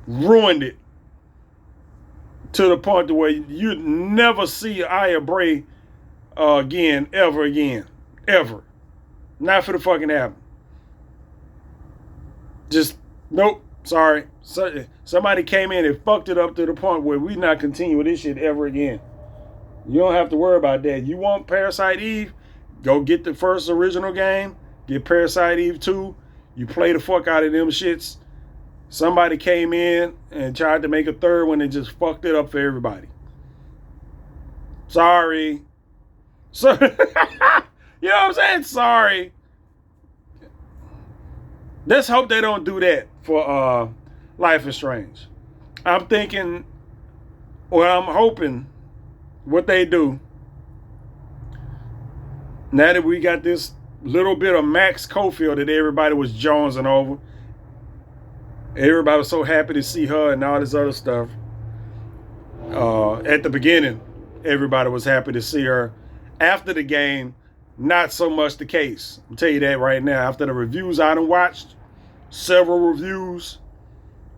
A: ruined it to the point to where you'd never see Aya Bray again, ever again. Ever. Not for the fucking happen. Just, nope, sorry. Somebody came in and fucked it up to the point where we not continue with this shit ever again. You don't have to worry about that. You want Parasite Eve? Go get the first original game. Get Parasite Eve 2. You play the fuck out of them shits. Somebody came in and tried to make a third one and just fucked it up for everybody. Sorry. So, you know what I'm saying? Sorry. Let's hope they don't do that for Life is Strange. I'm thinking, well, I'm hoping what they do, now that we got this little bit of Max Cofield that everybody was jonesing over. Everybody was so happy to see her and all this other stuff. At the beginning, everybody was happy to see her. After the game, not so much the case. I'll tell you that right now. After the reviews I done watched, several reviews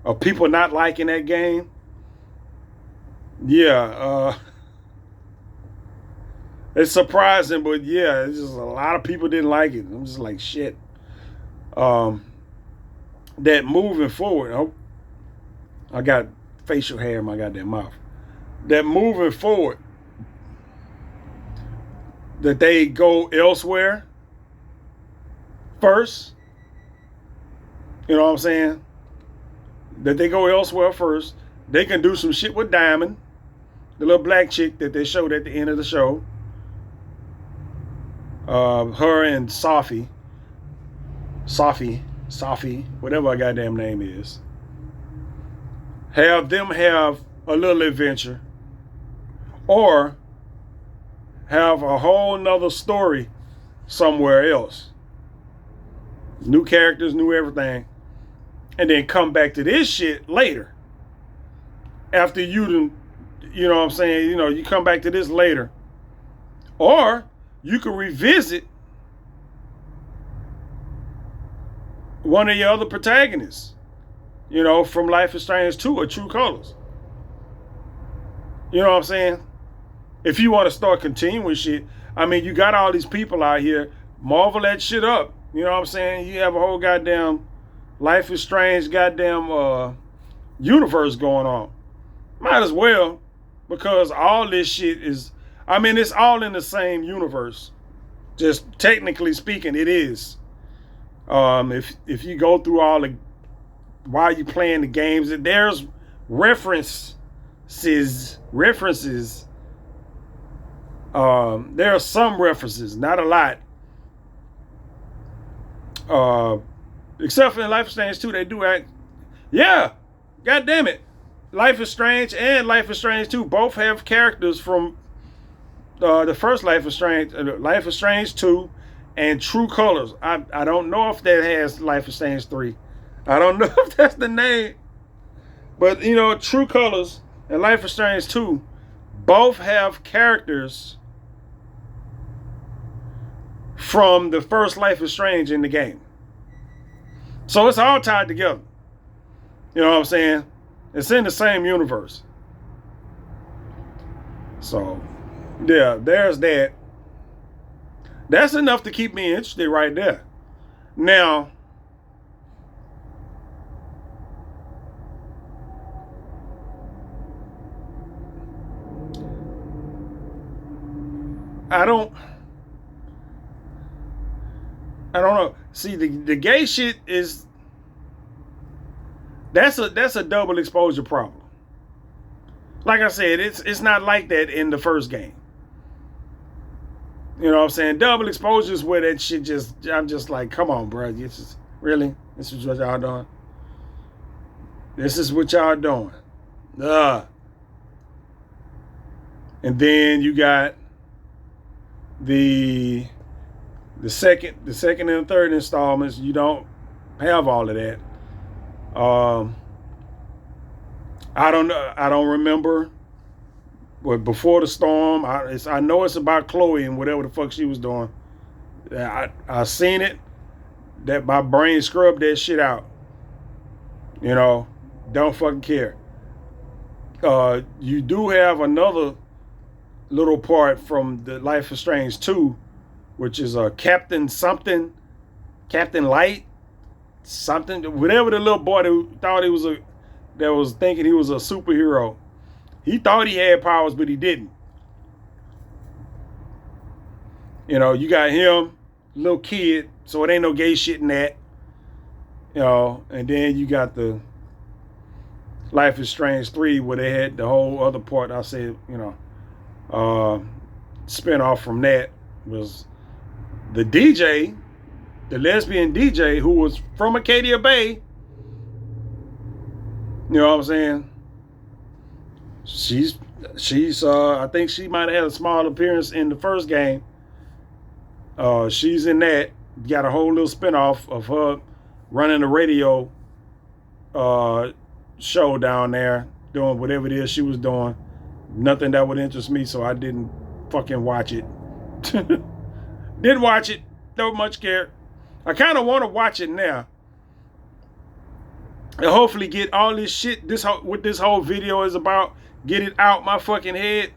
A: of people not liking that game. Yeah, it's surprising, but yeah, it's just a lot of people didn't like it. I'm just like, shit. That moving forward, oh, I got facial hair in my goddamn mouth. That moving forward, that they go elsewhere first. You know what I'm saying? That they go elsewhere first. They can do some shit with Diamond, the little black chick that they showed at the end of the show. Her and Sophie, whatever her goddamn name is. Have them have a little adventure, or have a whole nother story somewhere else. New characters, new everything. And then come back to this shit later. After you know what I'm saying? You know, you come back to this later. Or you can revisit one of your other protagonists, you know, from Life is Strange 2 or True Colors. You know what I'm saying? If you want to start continuing shit, I mean, you got all these people out here, marvel that shit up. You know what I'm saying? You have a whole goddamn Life is Strange goddamn universe going on. Might as well, because all this shit is, I mean, it's all in the same universe. Just technically speaking, it is. If you go through all the, while you playing the games, there's references. There are some references, not a lot. Except for in Life is Strange 2, they do act. Yeah, god damn it. Life is Strange and Life is Strange 2 both have characters from the first Life is Strange 2 and True Colors. I don't know if that has Life is Strange 3. I don't know if that's the name. But, you know, True Colors and Life is Strange 2 both have characters from the first Life is Strange in the game. So it's all tied together. You know what I'm saying? It's in the same universe. So, yeah, there's that. That's enough to keep me interested right there. Now, I don't know. See, the gay shit is, that's a double exposure problem. Like I said, it's not like that in the first game. You know what I'm saying? Double exposure is where that shit just, I'm just like, come on, bro. Really? This is what y'all doing? This is what y'all doing. And then you got the second and the third installments. You don't have all of that. I don't remember. But Before the Storm, I know it's about Chloe and whatever the fuck she was doing. I seen it. That my brain scrubbed that shit out. You know, don't fucking care. You do have another little part from the Life is Strange 2, which is Captain Light, something, whatever the little boy that thought that was thinking he was a superhero. He thought he had powers, but he didn't. You know, you got him, little kid, so it ain't no gay shit in that. You know, and then you got the Life is Strange 3, where they had the whole other part. I said, you know, spin off from that was the DJ, the lesbian DJ who was from Acadia Bay. You know what I'm saying? She's I think she might have had a small appearance in the first game. She's in that. Got a whole little spinoff of her running the radio uh, show down there, doing whatever it is she was doing. Nothing that would interest me, so I didn't fucking watch it. Didn't watch it. Don't much care. I kind of want to watch it now, and hopefully get all this shit. What this whole video is about. Get it out my fucking head.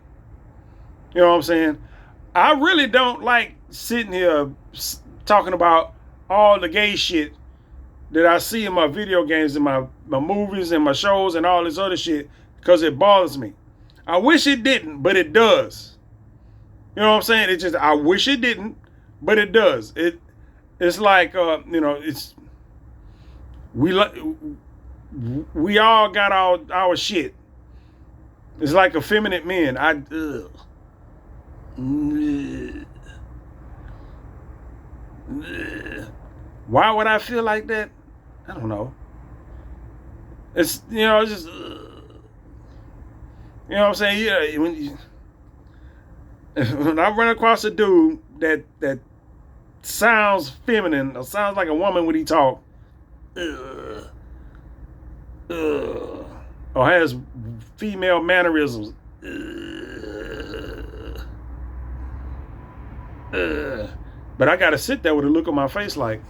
A: You know what I'm saying? I really don't like sitting here talking about all the gay shit that I see in my video games and my movies and my shows and all this other shit, because it bothers me. I wish it didn't, but it does. You know what I'm saying? It just, I wish it didn't, but it does. It's like it's we all got our shit. It's like effeminate men. Why would I feel like that? I don't know. It's it's just what I'm saying. Yeah, when I run across a dude that sounds feminine or sounds like a woman when he talk, or has female mannerisms, but I gotta sit there with a look on my face like,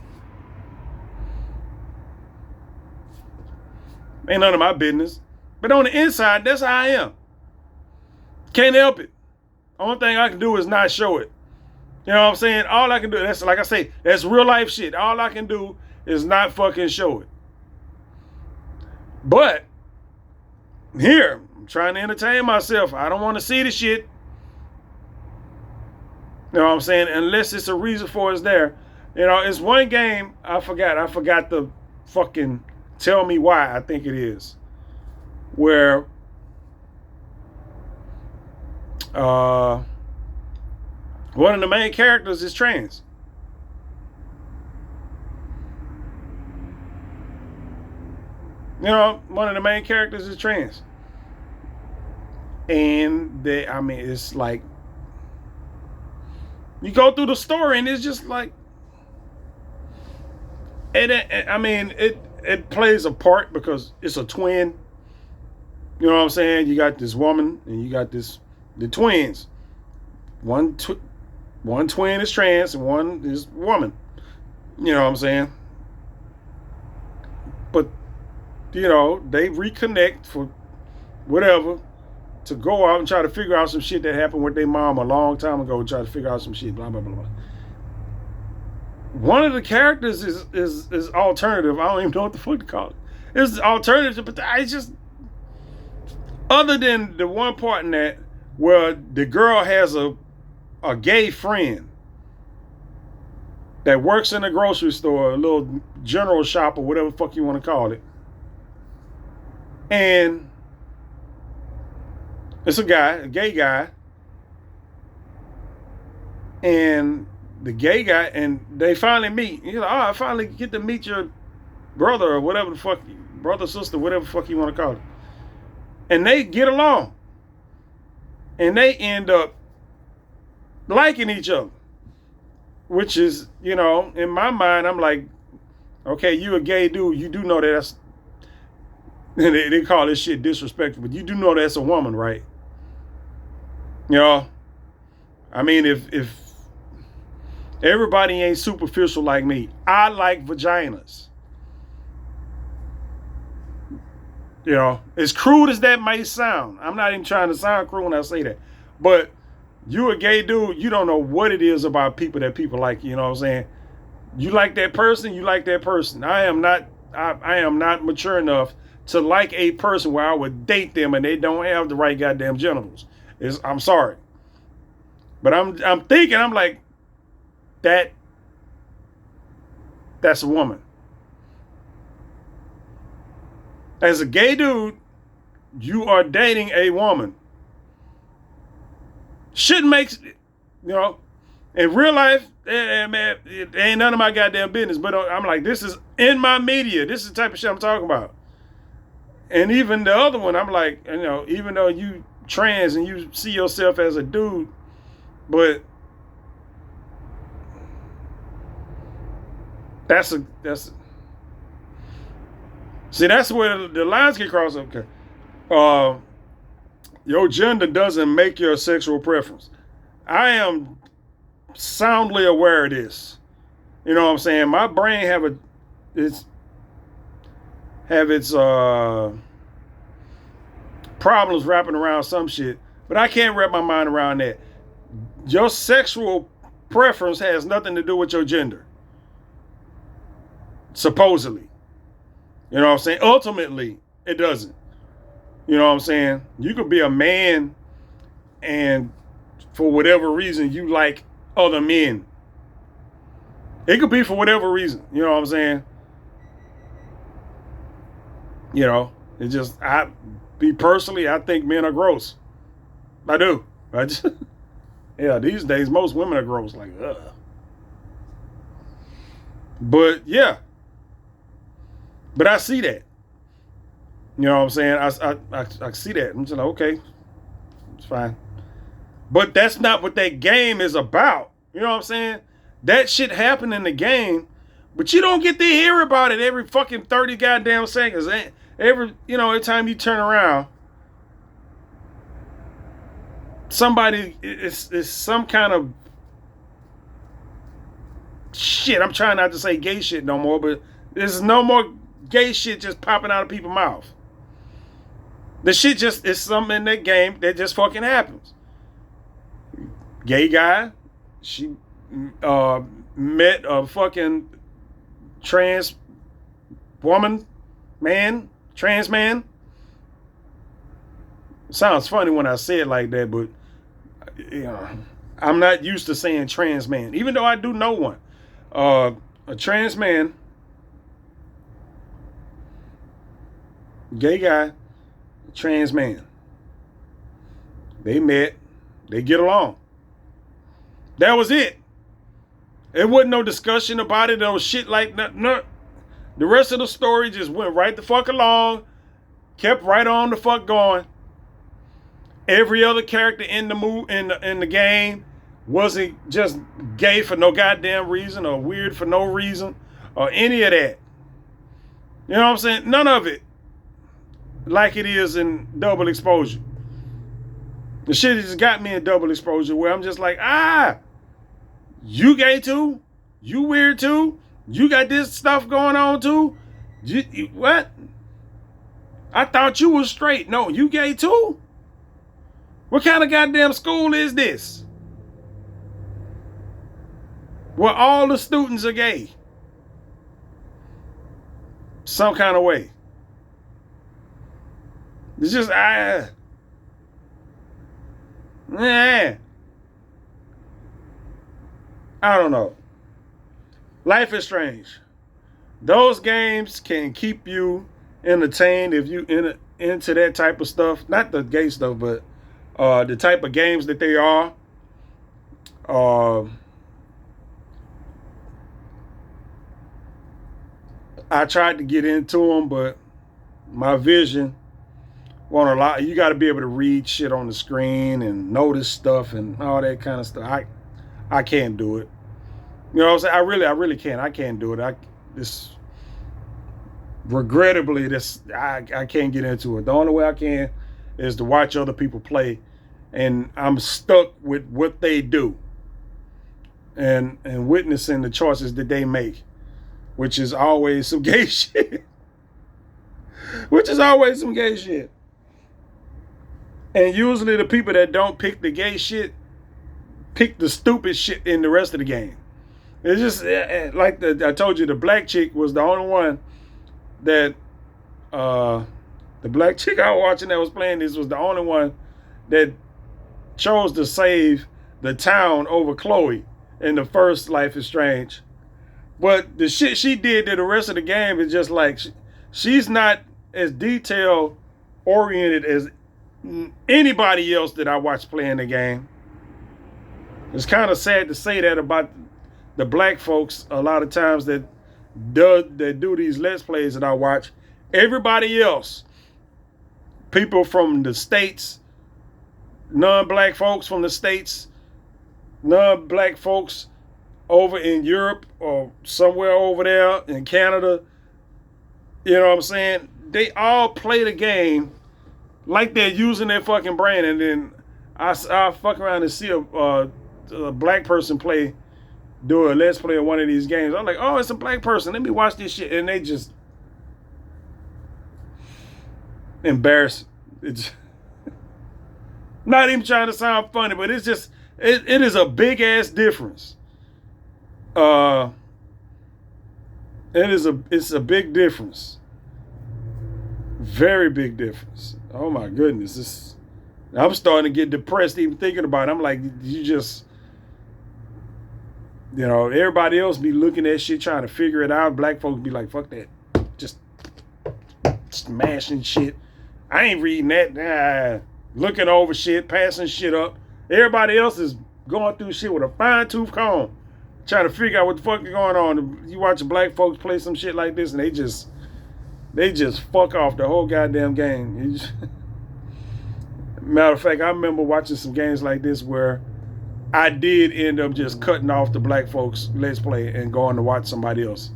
A: ain't none of my business. But on the inside, that's how I am. Can't help it. Only thing I can do is not show it. You know what I'm saying? All I can do, that's like I say, that's real life shit. All I can do is not fucking show it. But here, I'm trying to entertain myself. I don't want to see the shit. You know what I'm saying? Unless it's a reason for it's there. It's one game I forgot. I forgot the fucking tell me why, I think it is. Where one of the main characters is trans. One of the main characters is trans. And it's like, you go through the story and it's just like, it plays a part because it's a twin. You know what I'm saying? You got this woman and you got the twins. One twin is trans and one is woman. You know what I'm saying? But, they reconnect for whatever, to go out and try to figure out some shit that happened with their mom a long time ago, try to figure out some shit, blah, blah, blah, blah. One of the characters is alternative. I don't even know what the fuck to call it. It's alternative, but I just, other than the one part in that where the girl has a gay friend that works in a grocery store, a little general shop or whatever the fuck you want to call it. And it's a gay guy. And the gay guy, and they finally meet. I finally get to meet your brother or whatever the fuck, brother, sister, whatever the fuck you want to call it. And they get along. And they end up liking each other. Which is, in my mind, I'm like, okay, you a gay dude. You do know that that's, they call this shit disrespectful, but you do know that's a woman, right? If everybody ain't superficial like me, I like vaginas. As crude as that may sound, I'm not even trying to sound crude when I say that, but you a gay dude, you don't know what it is about people that people like. You know what I'm saying? You like that person, you like that person. I am not mature enough to like a person where I would date them and they don't have the right goddamn genitals. I'm sorry. But I'm thinking, I'm like, that's a woman. As a gay dude, you are dating a woman. Shouldn't make, in real life, it ain't none of my goddamn business. But I'm like, this is in my media. This is the type of shit I'm talking about. And even the other one, I'm like, even though you trans and you see yourself as a dude, but That's see, that's where the lines get crossed. Okay, uh, your gender doesn't make your sexual preference. I am soundly aware of this. You know what I'm saying? My brain it's have its problems wrapping around some shit, but I can't wrap my mind around that. Your sexual preference has nothing to do with your gender, supposedly. You know what I'm saying? Ultimately, it doesn't. You know what I'm saying? You could be a man and for whatever reason you like other men. It could be for whatever reason. You know what I'm saying? You know, it just I think men are gross. I do. I just yeah, these days most women are gross. Like, ugh. But yeah. But I see that. You know what I'm saying? I see that. I'm just like, okay, it's fine. But that's not what that game is about. You know what I'm saying? That shit happened in the game, but you don't get to hear about it every fucking 30 goddamn seconds. Every time you turn around, somebody is some kind of shit. I'm trying not to say gay shit no more, but there's no more gay shit just popping out of people's mouth. The shit just is something in that game that just fucking happens. Gay guy, she met a fucking trans woman, trans man. Sounds funny when I say it like that, but I'm not used to saying trans man, even though I do know one. A trans man, gay guy, trans man. They met, they get along. That was it. There wasn't no discussion about it, no shit like that. No. The rest of the story just went right the fuck along, kept right on the fuck going. Every other character in the game wasn't just gay for no goddamn reason or weird for no reason or any of that. You know what I'm saying? None of it like it is in Double Exposure. The shit just got me in Double Exposure where I'm just like, you gay too? You weird too? You got this stuff going on too? What? I thought you was straight. No, you gay too? What kind of goddamn school is this? Where all the students are gay. Some kind of way. It's just, I don't know. Life is Strange. Those games can keep you entertained if you into that type of stuff. Not the gay stuff, but the type of games that they are. I tried to get into them, but my vision won't allow. You got to be able to read shit on the screen and notice stuff and all that kind of stuff. I can't do it. You know what I'm saying? I really can't. I can't do it. Regrettably, I can't get into it. The only way I can is to watch other people play, and I'm stuck with what they do and witnessing the choices that they make, which is always some gay shit. And usually the people that don't pick the gay shit pick the stupid shit in the rest of the game. It's just like I told you, the black chick was the only one that the black chick I was watching that was playing this was the only one that chose to save the town over Chloe in the first Life is Strange. But the shit she did to the rest of the game is just like she's not as detail oriented as anybody else that I watched playing the game. It's kind of sad to say that about the black folks a lot of times that do these Let's Plays that I watch. Everybody else, people from the States, non-black folks from the States, non-black folks over in Europe or somewhere over there in Canada, you know what I'm saying? They all play the game like they're using their fucking brain, and then I fuck around and see a black person do a let's play of one of these games. I'm like, oh, it's a black person. Let me watch this shit, and they just embarrassing. It's not even trying to sound funny, but it's just it is a big ass difference. It's a big difference. Very big difference. Oh my goodness. I'm starting to get depressed even thinking about it. I'm like, you just, everybody else be looking at shit trying to figure it out. Black folks be like, fuck that. Just smashing shit. I ain't reading that. Nah. Looking over shit, passing shit up. Everybody else is going through shit with a fine-tooth comb, trying to figure out what the fuck is going on. You watch black folks play some shit like this, and they just fuck off the whole goddamn game. Matter of fact, I remember watching some games like this where I did end up just cutting off the black folks let's play and going to watch somebody else.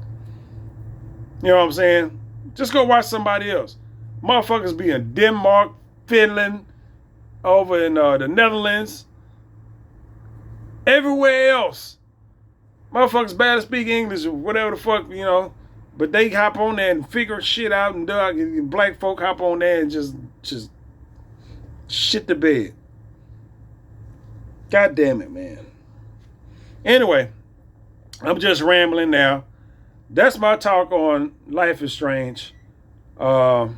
A: You know what I'm saying? Just go watch somebody else. Motherfuckers be in Denmark, Finland, over in the Netherlands, everywhere else. Motherfuckers barely speak English or whatever the fuck, but they hop on there and figure shit out, and black folk hop on there and just shit the bed. God damn it, man. Anyway, I'm just rambling now. That's my talk on Life is Strange. Double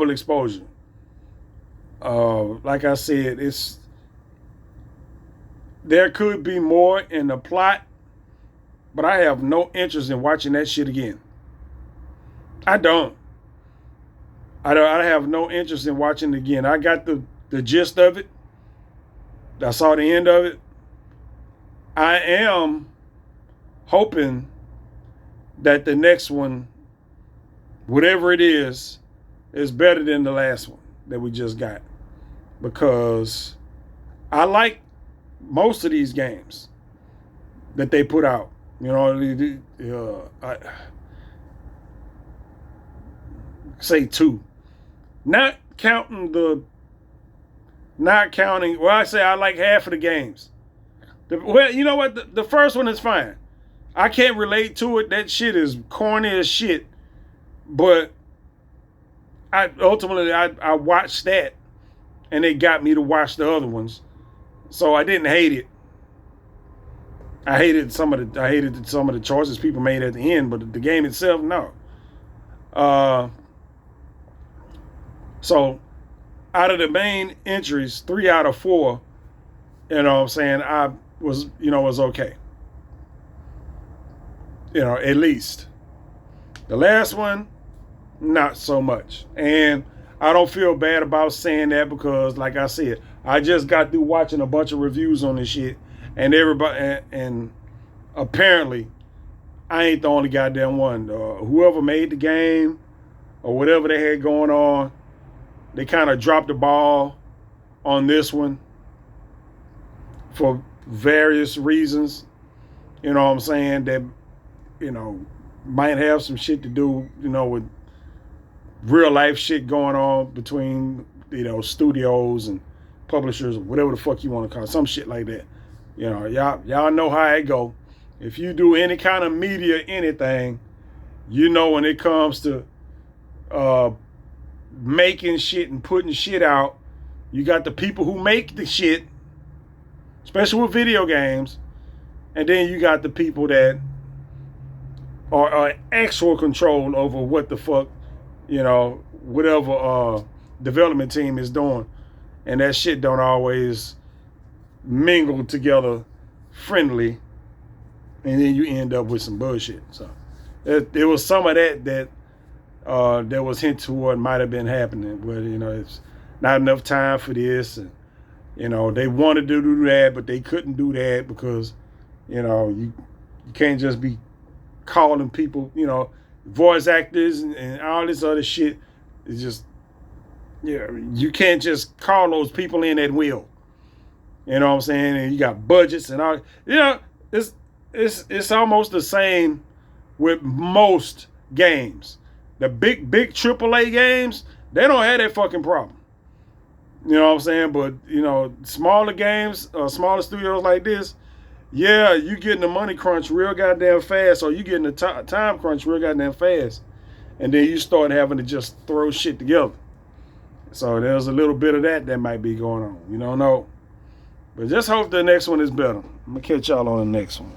A: exposure. Like I said, there could be more in the plot, but I have no interest in watching that shit again. I don't. I have no interest in watching it again. I got the gist of it. I saw the end of it. I am hoping that the next one, whatever it is better than the last one that we just got. Because I like most of these games that they put out. I say two. Not counting, well, I say I like half of the games. You know what? The first one is fine. I can't relate to it. That shit is corny as shit. But I watched that, and it got me to watch the other ones. So I didn't hate it. I hated some of the choices people made at the end, but the game itself, no. So out of the main entries, 3 out of 4, I'm saying, I was okay. At least. The last one, not so much. And I don't feel bad about saying that because, like I said, I just got through watching a bunch of reviews on this shit, and everybody, and apparently, I ain't the only goddamn one. Whoever made the game or whatever they had going on, they kind of dropped the ball on this one for various reasons. You know what I'm saying? That, might have some shit to do, with real life shit going on between, studios and publishers or whatever the fuck you want to call it. Some shit like that. Y'all know how it go. If you do any kind of media, anything, when it comes to making shit and putting shit out, you got the people who make the shit, especially with video games, and then you got the people that are actual control over what the fuck, whatever development team is doing. And that shit don't always mingle together friendly, and then you end up with some bullshit. So there was some of that there was hint to what might have been happening, where it's not enough time for this, and they wanted to do that, but they couldn't do that because you can't just be calling people voice actors and all this other shit. It's just you can't just call those people in at will. You know what I'm saying? And you got budgets and all. You know, it's almost the same with most games. The big AAA games, they don't have that fucking problem. You know what I'm saying? But you know, smaller games, smaller studios like this, yeah, you getting the money crunch real goddamn fast, or you getting the time crunch real goddamn fast, and then you start having to just throw shit together. So there's a little bit of that might be going on. You don't know, but just hope the next one is better. I'm gonna catch y'all on the next one.